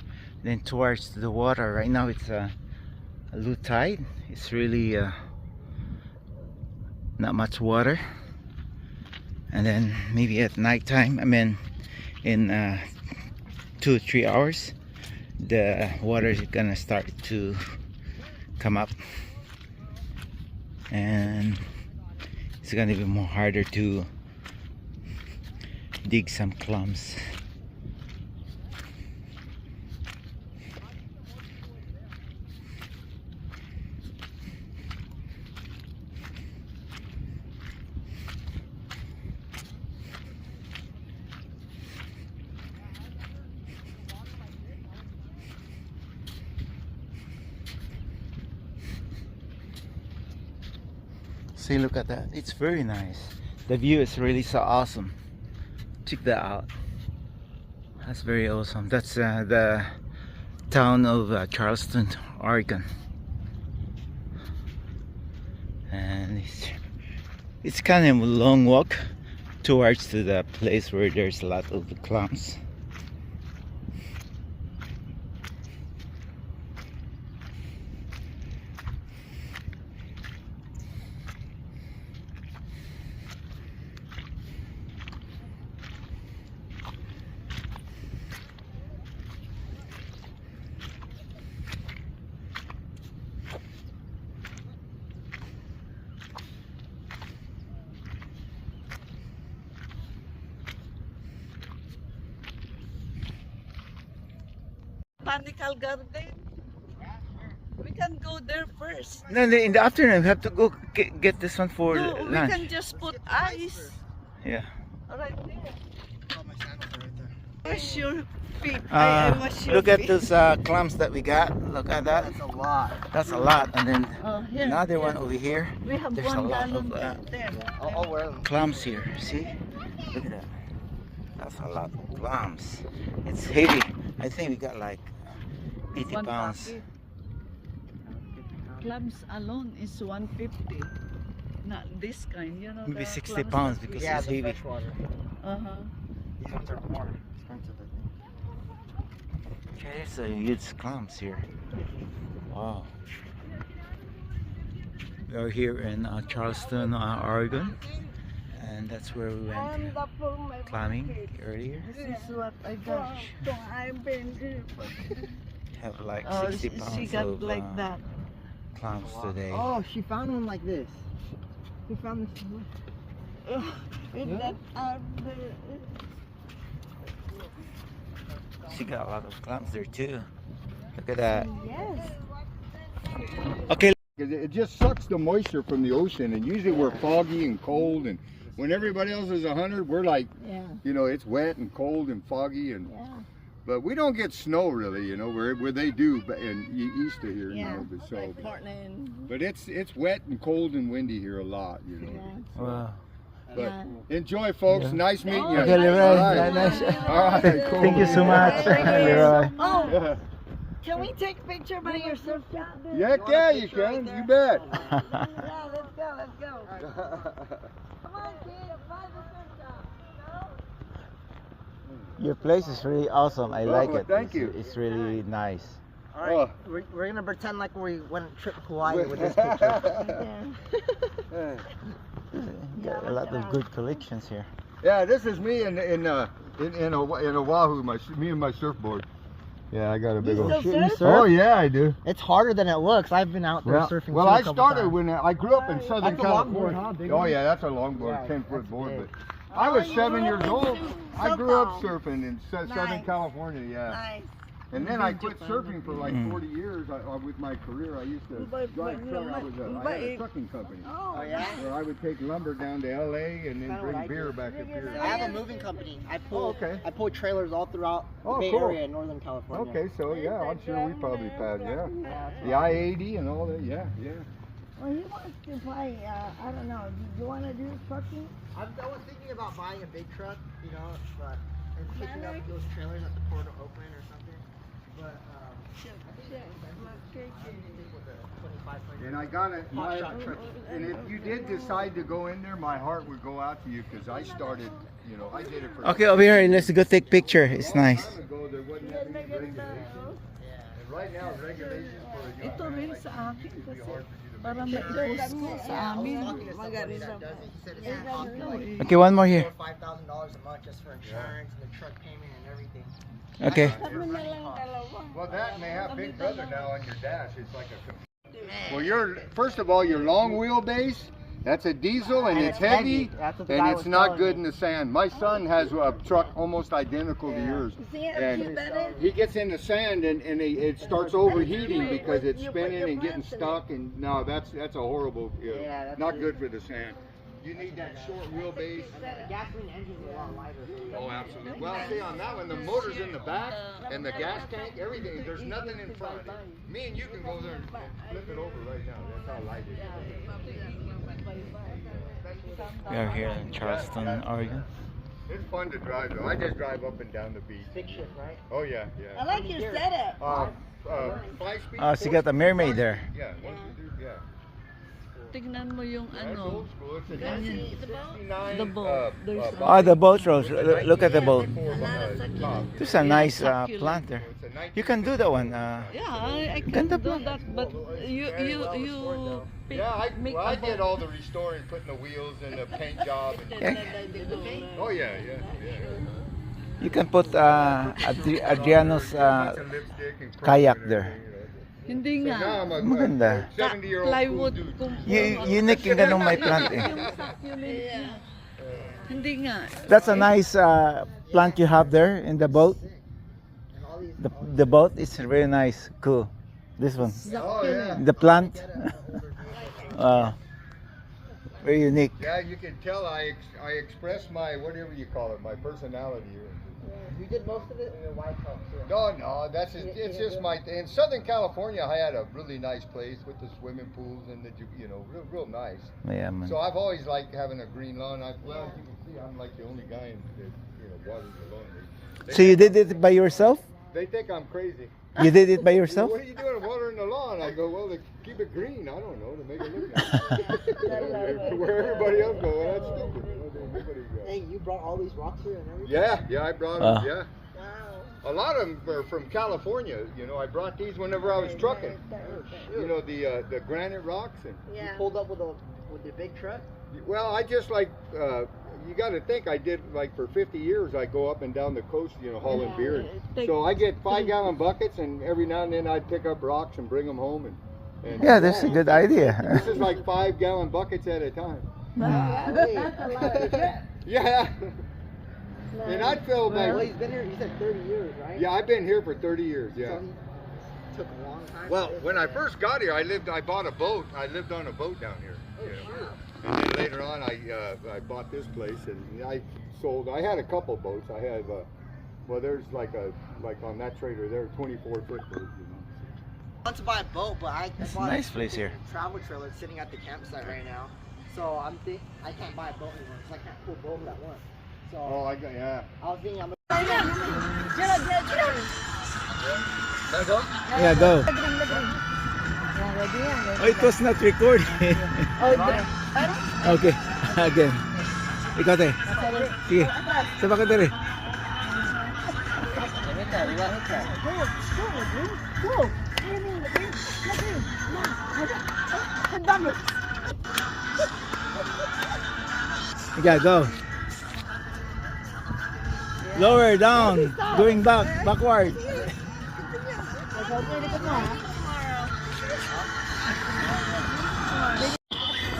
Speaker 1: then towards the water. Right now it's a low tide. It's really not much water. And then maybe at night time, I mean in 2 or 3 hours, the water is gonna start to come up, and it's gonna be more harder to dig some clams. See, look at that. It's very nice. The view is really so awesome. Check that out. That's very awesome. That's the town of Charleston, Oregon. And it's kind of a long walk towards to the place where there's a lot of clams.
Speaker 6: Botanical garden. We can go there first.
Speaker 1: No, in the afternoon we have to go get this one for
Speaker 6: No, we
Speaker 1: lunch.
Speaker 6: can just put ice
Speaker 1: Yeah.
Speaker 6: right there.
Speaker 3: Oh, my sandals are right there.
Speaker 6: Wash your feet. I wash your
Speaker 1: Look at
Speaker 6: feet.
Speaker 1: those clams that we got. Look at that.
Speaker 3: That's a lot.
Speaker 1: That's a lot. And then
Speaker 6: Oh, here,
Speaker 1: another
Speaker 6: here.
Speaker 1: one over here.
Speaker 6: We have
Speaker 1: There's a
Speaker 6: one
Speaker 1: lot
Speaker 6: gallon
Speaker 1: of
Speaker 6: there.
Speaker 3: I'll wear them.
Speaker 1: clams here. See? Look at that. That's a lot of clams. It's heavy. I think we got like 80
Speaker 6: One
Speaker 1: pounds.
Speaker 6: pocket. Clams alone is 150. Not this kind, you know.
Speaker 1: Maybe
Speaker 6: the
Speaker 1: 60
Speaker 6: clams
Speaker 1: pounds
Speaker 6: that we-
Speaker 1: because
Speaker 3: Yeah,
Speaker 1: it's
Speaker 3: the
Speaker 1: heavy.
Speaker 3: freshwater.
Speaker 6: Uh-huh.
Speaker 3: These ones are more expensive, I think.
Speaker 1: Okay, there's a huge clams here. Wow. We are here in Charleston, Oregon. And that's where we went climbing earlier.
Speaker 6: This is what I got.
Speaker 1: Have like
Speaker 6: Oh,
Speaker 1: 60
Speaker 6: she
Speaker 1: pounds
Speaker 6: got
Speaker 1: of
Speaker 6: like that.
Speaker 1: clams today.
Speaker 3: Oh, she found one like this. Who found this?
Speaker 6: With that
Speaker 1: She got a lot of clams there too. Look at that.
Speaker 2: Yes.
Speaker 1: Okay.
Speaker 4: Because it just sucks the moisture from the ocean, and usually we're foggy and cold, and when everybody else is 100, we're like,
Speaker 2: Yeah.
Speaker 4: you know, it's wet and cold and foggy, and
Speaker 2: Yeah.
Speaker 4: but we don't get snow really, you know, where they do in east of here, you
Speaker 2: Yeah.
Speaker 4: know, but so,
Speaker 2: Like Portland.
Speaker 4: but it's wet and cold and windy here a lot, you know.
Speaker 2: Yeah.
Speaker 1: Wow.
Speaker 4: But
Speaker 2: Yeah.
Speaker 4: enjoy, folks.
Speaker 1: Yeah.
Speaker 4: Nice meeting you.
Speaker 1: Okay, Leroy.
Speaker 4: All right.
Speaker 1: Nice.
Speaker 4: All right, cool.
Speaker 1: Thank you so much, Leroy.
Speaker 2: Oh,
Speaker 4: Yeah,
Speaker 2: can we take a picture by your surf shop?
Speaker 4: yeah, you can. You bet.
Speaker 2: Yeah, let's go, let's go. Come on, kid, find the surf shop.
Speaker 1: Your place is really awesome. I like it.
Speaker 4: Thank you.
Speaker 1: It's really nice.
Speaker 3: All right,
Speaker 4: Oh.
Speaker 3: we're gonna pretend like we went on a trip to Hawaii with this picture.
Speaker 1: Got a lot of good collections here.
Speaker 4: Yeah, this is me in Oahu. Me and my surfboard. Yeah, I got a big
Speaker 2: You
Speaker 4: old.
Speaker 2: still
Speaker 3: You
Speaker 2: surf?
Speaker 3: surf?
Speaker 4: Oh yeah, I do.
Speaker 3: It's harder than it looks. I've been out there
Speaker 4: Yeah.
Speaker 3: surfing.
Speaker 4: Well,
Speaker 3: too, a
Speaker 4: I
Speaker 3: couple
Speaker 4: started
Speaker 3: times.
Speaker 4: when I grew up in Southern
Speaker 3: That's a
Speaker 4: California.
Speaker 3: longboard, huh? Big
Speaker 4: Oh
Speaker 3: one?
Speaker 4: yeah, that's a longboard,
Speaker 3: Yeah,
Speaker 4: 10-foot
Speaker 3: that's
Speaker 4: board.
Speaker 3: big.
Speaker 4: But I was 7 years old. I
Speaker 2: So
Speaker 4: grew up
Speaker 2: calm.
Speaker 4: surfing in Southern
Speaker 2: Nice.
Speaker 4: California. Yeah.
Speaker 2: Nice.
Speaker 4: And then I quit surfing for like
Speaker 1: Mm.
Speaker 4: 40 years with my career. I used to drive truck. I had a trucking company
Speaker 3: Oh yeah.
Speaker 4: where I would take lumber down to LA and then
Speaker 3: Kinda what
Speaker 4: bring
Speaker 3: I
Speaker 4: beer
Speaker 3: do.
Speaker 4: back up here.
Speaker 3: I have a moving company. I pull.
Speaker 4: okay.
Speaker 3: I pull trailers all throughout the
Speaker 4: Oh,
Speaker 3: Bay
Speaker 4: cool.
Speaker 3: Area in Northern California.
Speaker 4: Okay, so yeah, I'm sure we probably passed. Yeah.
Speaker 3: Yeah,
Speaker 4: The I-80 and all that. Yeah, yeah.
Speaker 2: Well, he wants to buy, I don't know, do you want to do trucking?
Speaker 3: I was thinking about buying a big truck, you know, but and picking up those trailers at the port of Oakland or something. But
Speaker 4: And I got it.
Speaker 3: Hot shot truck.
Speaker 4: And if you did decide to go in there, my heart would go out to you because I started, you know, I did it for.
Speaker 1: Okay, over here. Let's go take picture. It's nice.
Speaker 4: Time ago, there wasn't that many regulations. And right now, regulations for a young
Speaker 6: Ito
Speaker 4: man
Speaker 6: rin
Speaker 4: like
Speaker 6: sa
Speaker 4: you,
Speaker 6: akin
Speaker 4: it would be
Speaker 6: kasi
Speaker 4: hard for you to
Speaker 6: para
Speaker 4: make it.
Speaker 6: maipos ko sa amin.
Speaker 3: Magari sa He said it's gonna cost me like
Speaker 1: Okay, one more here.
Speaker 3: $4,000 to $5,000 a month just for insurance and the truck payment and everything.
Speaker 1: Okay.
Speaker 4: Well, that may have Big Brother now on your dash. It's like a. Well, first of all, your long wheelbase. That's a diesel and it's heavy,
Speaker 3: That's what the
Speaker 4: and
Speaker 3: guy
Speaker 4: it's
Speaker 3: was
Speaker 4: not
Speaker 3: telling
Speaker 4: good
Speaker 3: me.
Speaker 4: in the sand. My son has a truck almost identical to yours,
Speaker 2: See how
Speaker 4: and
Speaker 2: cute that is?
Speaker 4: he gets in the sand and it starts overheating because it's spinning and getting stuck. And no, that's a horrible.
Speaker 3: Yeah, that's
Speaker 4: not
Speaker 3: it.
Speaker 4: good for the sand. You need that short wheelbase.
Speaker 3: The gasoline engine's a lot lighter.
Speaker 4: Oh, absolutely. Well, see, on that one, the motor's in the back and the gas tank, everything. There's nothing in front. Me and you can go there and flip it over right now. That's how light it is.
Speaker 1: We are here in Charleston, Oregon.
Speaker 4: It's fun to drive, though. I just drive up and down the beach.
Speaker 3: Big ship, right?
Speaker 4: Oh, yeah,
Speaker 2: I
Speaker 4: yeah.
Speaker 2: like your setup.
Speaker 4: 5-speed.
Speaker 1: Oh, so you got the mermaid there.
Speaker 4: Yeah, once you do, yeah.
Speaker 6: Tignan mo yung
Speaker 4: That's
Speaker 6: ano.
Speaker 4: old school. It's a
Speaker 6: Ganyan.
Speaker 4: 1969.
Speaker 6: The boat. There's
Speaker 1: Oh, the boat, Rose. Look at the boat.
Speaker 4: Top.
Speaker 1: This is a nice plant there.
Speaker 4: It's a 19.
Speaker 1: You can do that one.
Speaker 6: Yeah, I can
Speaker 1: Ganda
Speaker 6: do
Speaker 1: pa.
Speaker 6: that, but you pick-
Speaker 4: Yeah,
Speaker 6: make
Speaker 4: I
Speaker 6: a
Speaker 4: did
Speaker 6: boat.
Speaker 4: all the restoring, putting the wheels and the paint job. And, oh yeah, yeah, yeah.
Speaker 1: You can put Adriano's
Speaker 4: Lots of lipstick and
Speaker 1: kayak
Speaker 4: and
Speaker 1: there.
Speaker 4: everything, you know.
Speaker 6: Hindi
Speaker 4: So
Speaker 6: nga.
Speaker 4: now I'm a
Speaker 1: Maganda.
Speaker 4: 70-year-old
Speaker 6: Plywood
Speaker 4: cool dude.
Speaker 6: kung
Speaker 1: Unique yung ganong may plant eh.
Speaker 6: yung succulent niya. Hindi nga.
Speaker 1: That's a nice plant you have there in the boat. The boat is very nice, cool. This one,
Speaker 4: Oh yeah.
Speaker 1: the plant, very unique.
Speaker 4: Yeah, you can tell I express my, whatever you call it, my personality here.
Speaker 3: You did most of it in your White House, too.
Speaker 4: No, it's just my, in Southern California, I had a really nice place with the swimming pools and the, you know, real nice.
Speaker 1: Yeah, man.
Speaker 4: So I've always liked having a green lawn. Well, you can see I'm like the only guy in that, you know, waters the lawn.
Speaker 1: So you did it by yourself?
Speaker 4: They think I'm crazy.
Speaker 1: You did it by yourself?
Speaker 4: What are you doing watering the lawn? I go, well, to keep it green. I don't know, to make it look nice. Where everybody else go, well, that's stupid. You know, everybody go.
Speaker 3: Hey, you brought all these rocks here and everything?
Speaker 4: Yeah, I brought them, yeah. A lot of them are from California. You know, I brought these whenever I was trucking. You know, the granite rocks. And,
Speaker 3: You pulled up with the big truck?
Speaker 4: well, I just like, you got to think, I did like for 50 years, I go up and down the coast, you know, hauling beer. So I get 5-gallon buckets, and every now and then I'd pick up rocks and bring them home. And
Speaker 1: Yeah, that's a good idea.
Speaker 4: This is like 5-gallon buckets at a time. Yeah. And I'd fill
Speaker 3: Well,
Speaker 4: my.
Speaker 3: he's been here, you said 30 years, right?
Speaker 4: Yeah, I've been here for 30 years. Yeah.
Speaker 3: So he took a long time.
Speaker 4: Well, when I first got here, I bought a boat. I lived on a boat down here. And then later on, I bought this place, and I sold. I had a couple boats. I have, well, there's like on that trailer there, 24-foot boat. You know.
Speaker 3: I want to buy a boat, but I
Speaker 1: It's a
Speaker 3: bought
Speaker 1: nice place here.
Speaker 3: travel trailer sitting at the campsite right now. So I can't buy a boat anymore because I can't pull both at once. So
Speaker 4: Oh, I got yeah.
Speaker 3: I was thinking I'm
Speaker 1: Yeah, go. Oh, it was not recorded. Okay, again. Ikaw, te. Sige, sabak ka dali. Yeah, go. Lower down. Going backward.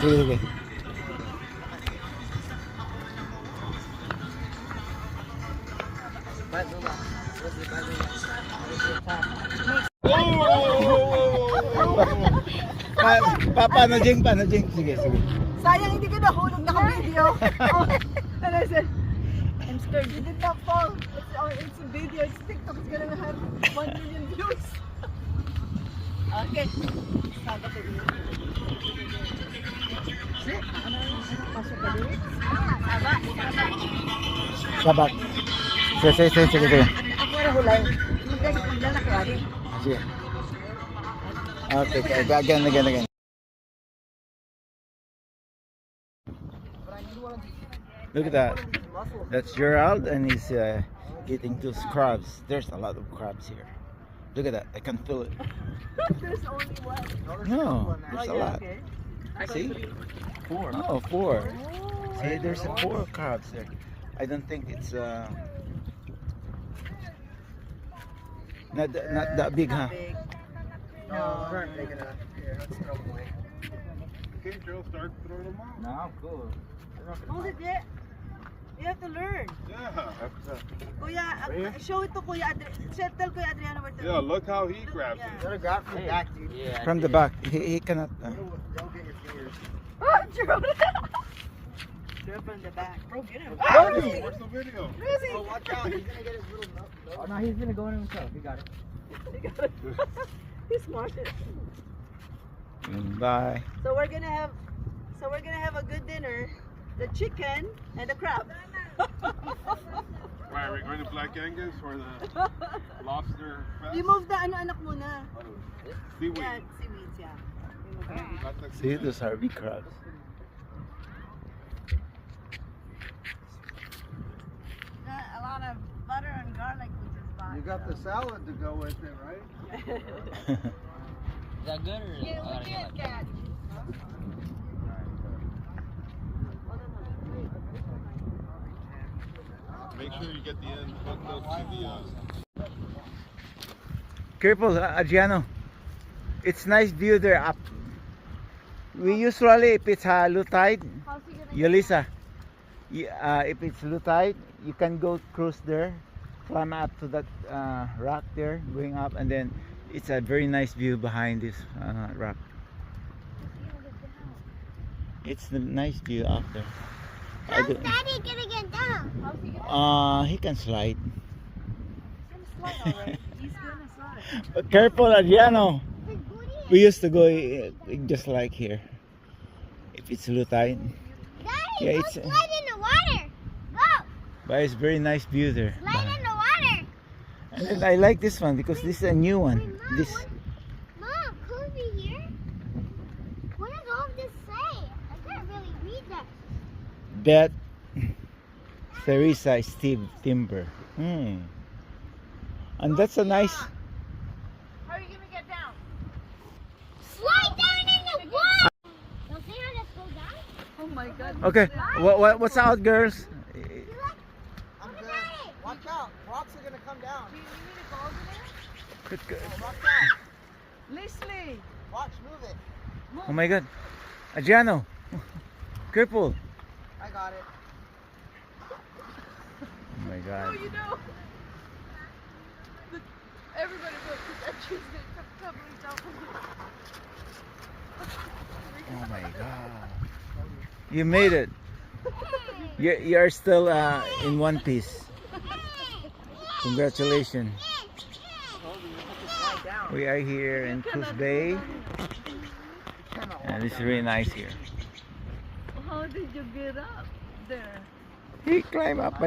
Speaker 1: Sige. Paano Jing? Sige.
Speaker 6: Sayang hindi ka nahulog naka-video. And I said, I'm scared you did not fall. It's a video, it's TikTok, it's gonna have 1 million views. Okay. Sabi ko din. Pasok ka din?
Speaker 1: Sabak. Sige.
Speaker 6: Ako na hulay. Maglalaki rin.
Speaker 1: Sige. Okay, again. Look at that. That's Gerald, and he's eating 2 crabs. There's a lot of crabs here. Look at that. I can feel it.
Speaker 6: There's only one.
Speaker 1: No, there's a lot.
Speaker 6: Okay.
Speaker 1: See?
Speaker 9: 4.
Speaker 1: Oh, 4. See, there's 4 crabs there. I don't think it's not that big, huh?
Speaker 3: No, we're not big enough. Here, let's throw them away.
Speaker 7: Okay, Gerald, start throwing them out.
Speaker 9: No, I'm cool.
Speaker 6: Hold it yet. You have to learn.
Speaker 7: Yeah.
Speaker 6: Kuya, show it to Kuya Adriano. Tell Kuya Adriano where to.
Speaker 7: Yeah, look how he grabs
Speaker 6: Yeah.
Speaker 7: it.
Speaker 3: Gotta grab from the back, dude.
Speaker 9: Yeah.
Speaker 1: From the back. He cannot.
Speaker 3: Don't get your fingers.
Speaker 6: Oh, Gerald. Gerald from the back. Bro, get him.
Speaker 7: Where's the video?
Speaker 3: Oh, watch out. He's gonna get his little nose.
Speaker 9: Oh, no, he's gonna go in himself. He got it.
Speaker 6: He's smart.
Speaker 1: Bye.
Speaker 6: So we're gonna have a good dinner. The chicken and the crab.
Speaker 7: Right, we're going to Black Angus or the lobster fest?
Speaker 6: Remove the anak muna.
Speaker 7: Seaweed.
Speaker 6: Yeah, seaweeds, yeah. Remove that.
Speaker 7: Not the
Speaker 1: See, those are big crabs.
Speaker 2: Got a lot of butter and garlic with this box.
Speaker 3: You got the salad to go with it, right?
Speaker 9: Is that good or?
Speaker 2: Yeah, we did that.
Speaker 7: Make sure you get the end hooked up to the
Speaker 1: Careful, Adriano. It's nice view there up. We usually, if it's low tide,
Speaker 2: How's he gonna
Speaker 1: Yulissa, if it's low tide, you can go cruise there, climb up to that rock there, going up, and then it's a very nice view behind this rock. It's the nice view out there.
Speaker 8: How's Daddy gonna get down?
Speaker 2: How's he gonna
Speaker 1: He can slide.
Speaker 2: slide already? He's gonna slide.
Speaker 1: But careful, Adriano.
Speaker 8: His booty is...
Speaker 1: We used to go just like here. If it's low tide.
Speaker 8: Daddy,
Speaker 1: Yeah,
Speaker 8: go
Speaker 1: it's-
Speaker 8: slide in the water. Go!
Speaker 1: But it's very nice view there.
Speaker 8: Slide in the water.
Speaker 1: And then I like this one because this is a new one.
Speaker 8: Mom,
Speaker 1: This
Speaker 8: Mom, could we here? What does all of this say? I can't really read that.
Speaker 1: Bet Theresa Steve Timber. And that's a nice.
Speaker 2: How are you gonna get down?
Speaker 8: Slide down in the water! Don't see how this goes down?
Speaker 6: Oh my God.
Speaker 1: Okay, what's out, girls?
Speaker 3: I'm good. Watch out. Rocks are gonna come down.
Speaker 6: Do you need me to go over there?
Speaker 1: Good.
Speaker 3: Oh, watch out.
Speaker 6: Leslie.
Speaker 3: Watch, move it.
Speaker 1: Oh my God, Adriano, careful!
Speaker 3: I got it.
Speaker 1: Oh my
Speaker 6: Oh,
Speaker 1: God.
Speaker 6: you know. Everybody look, because that tree's gonna come tumbling down from
Speaker 1: Oh my God. You made it. You're still in one piece. Congratulations. We are here in Coos Bay, and it's really nice here.
Speaker 6: How did you get up there?
Speaker 1: He climbed up.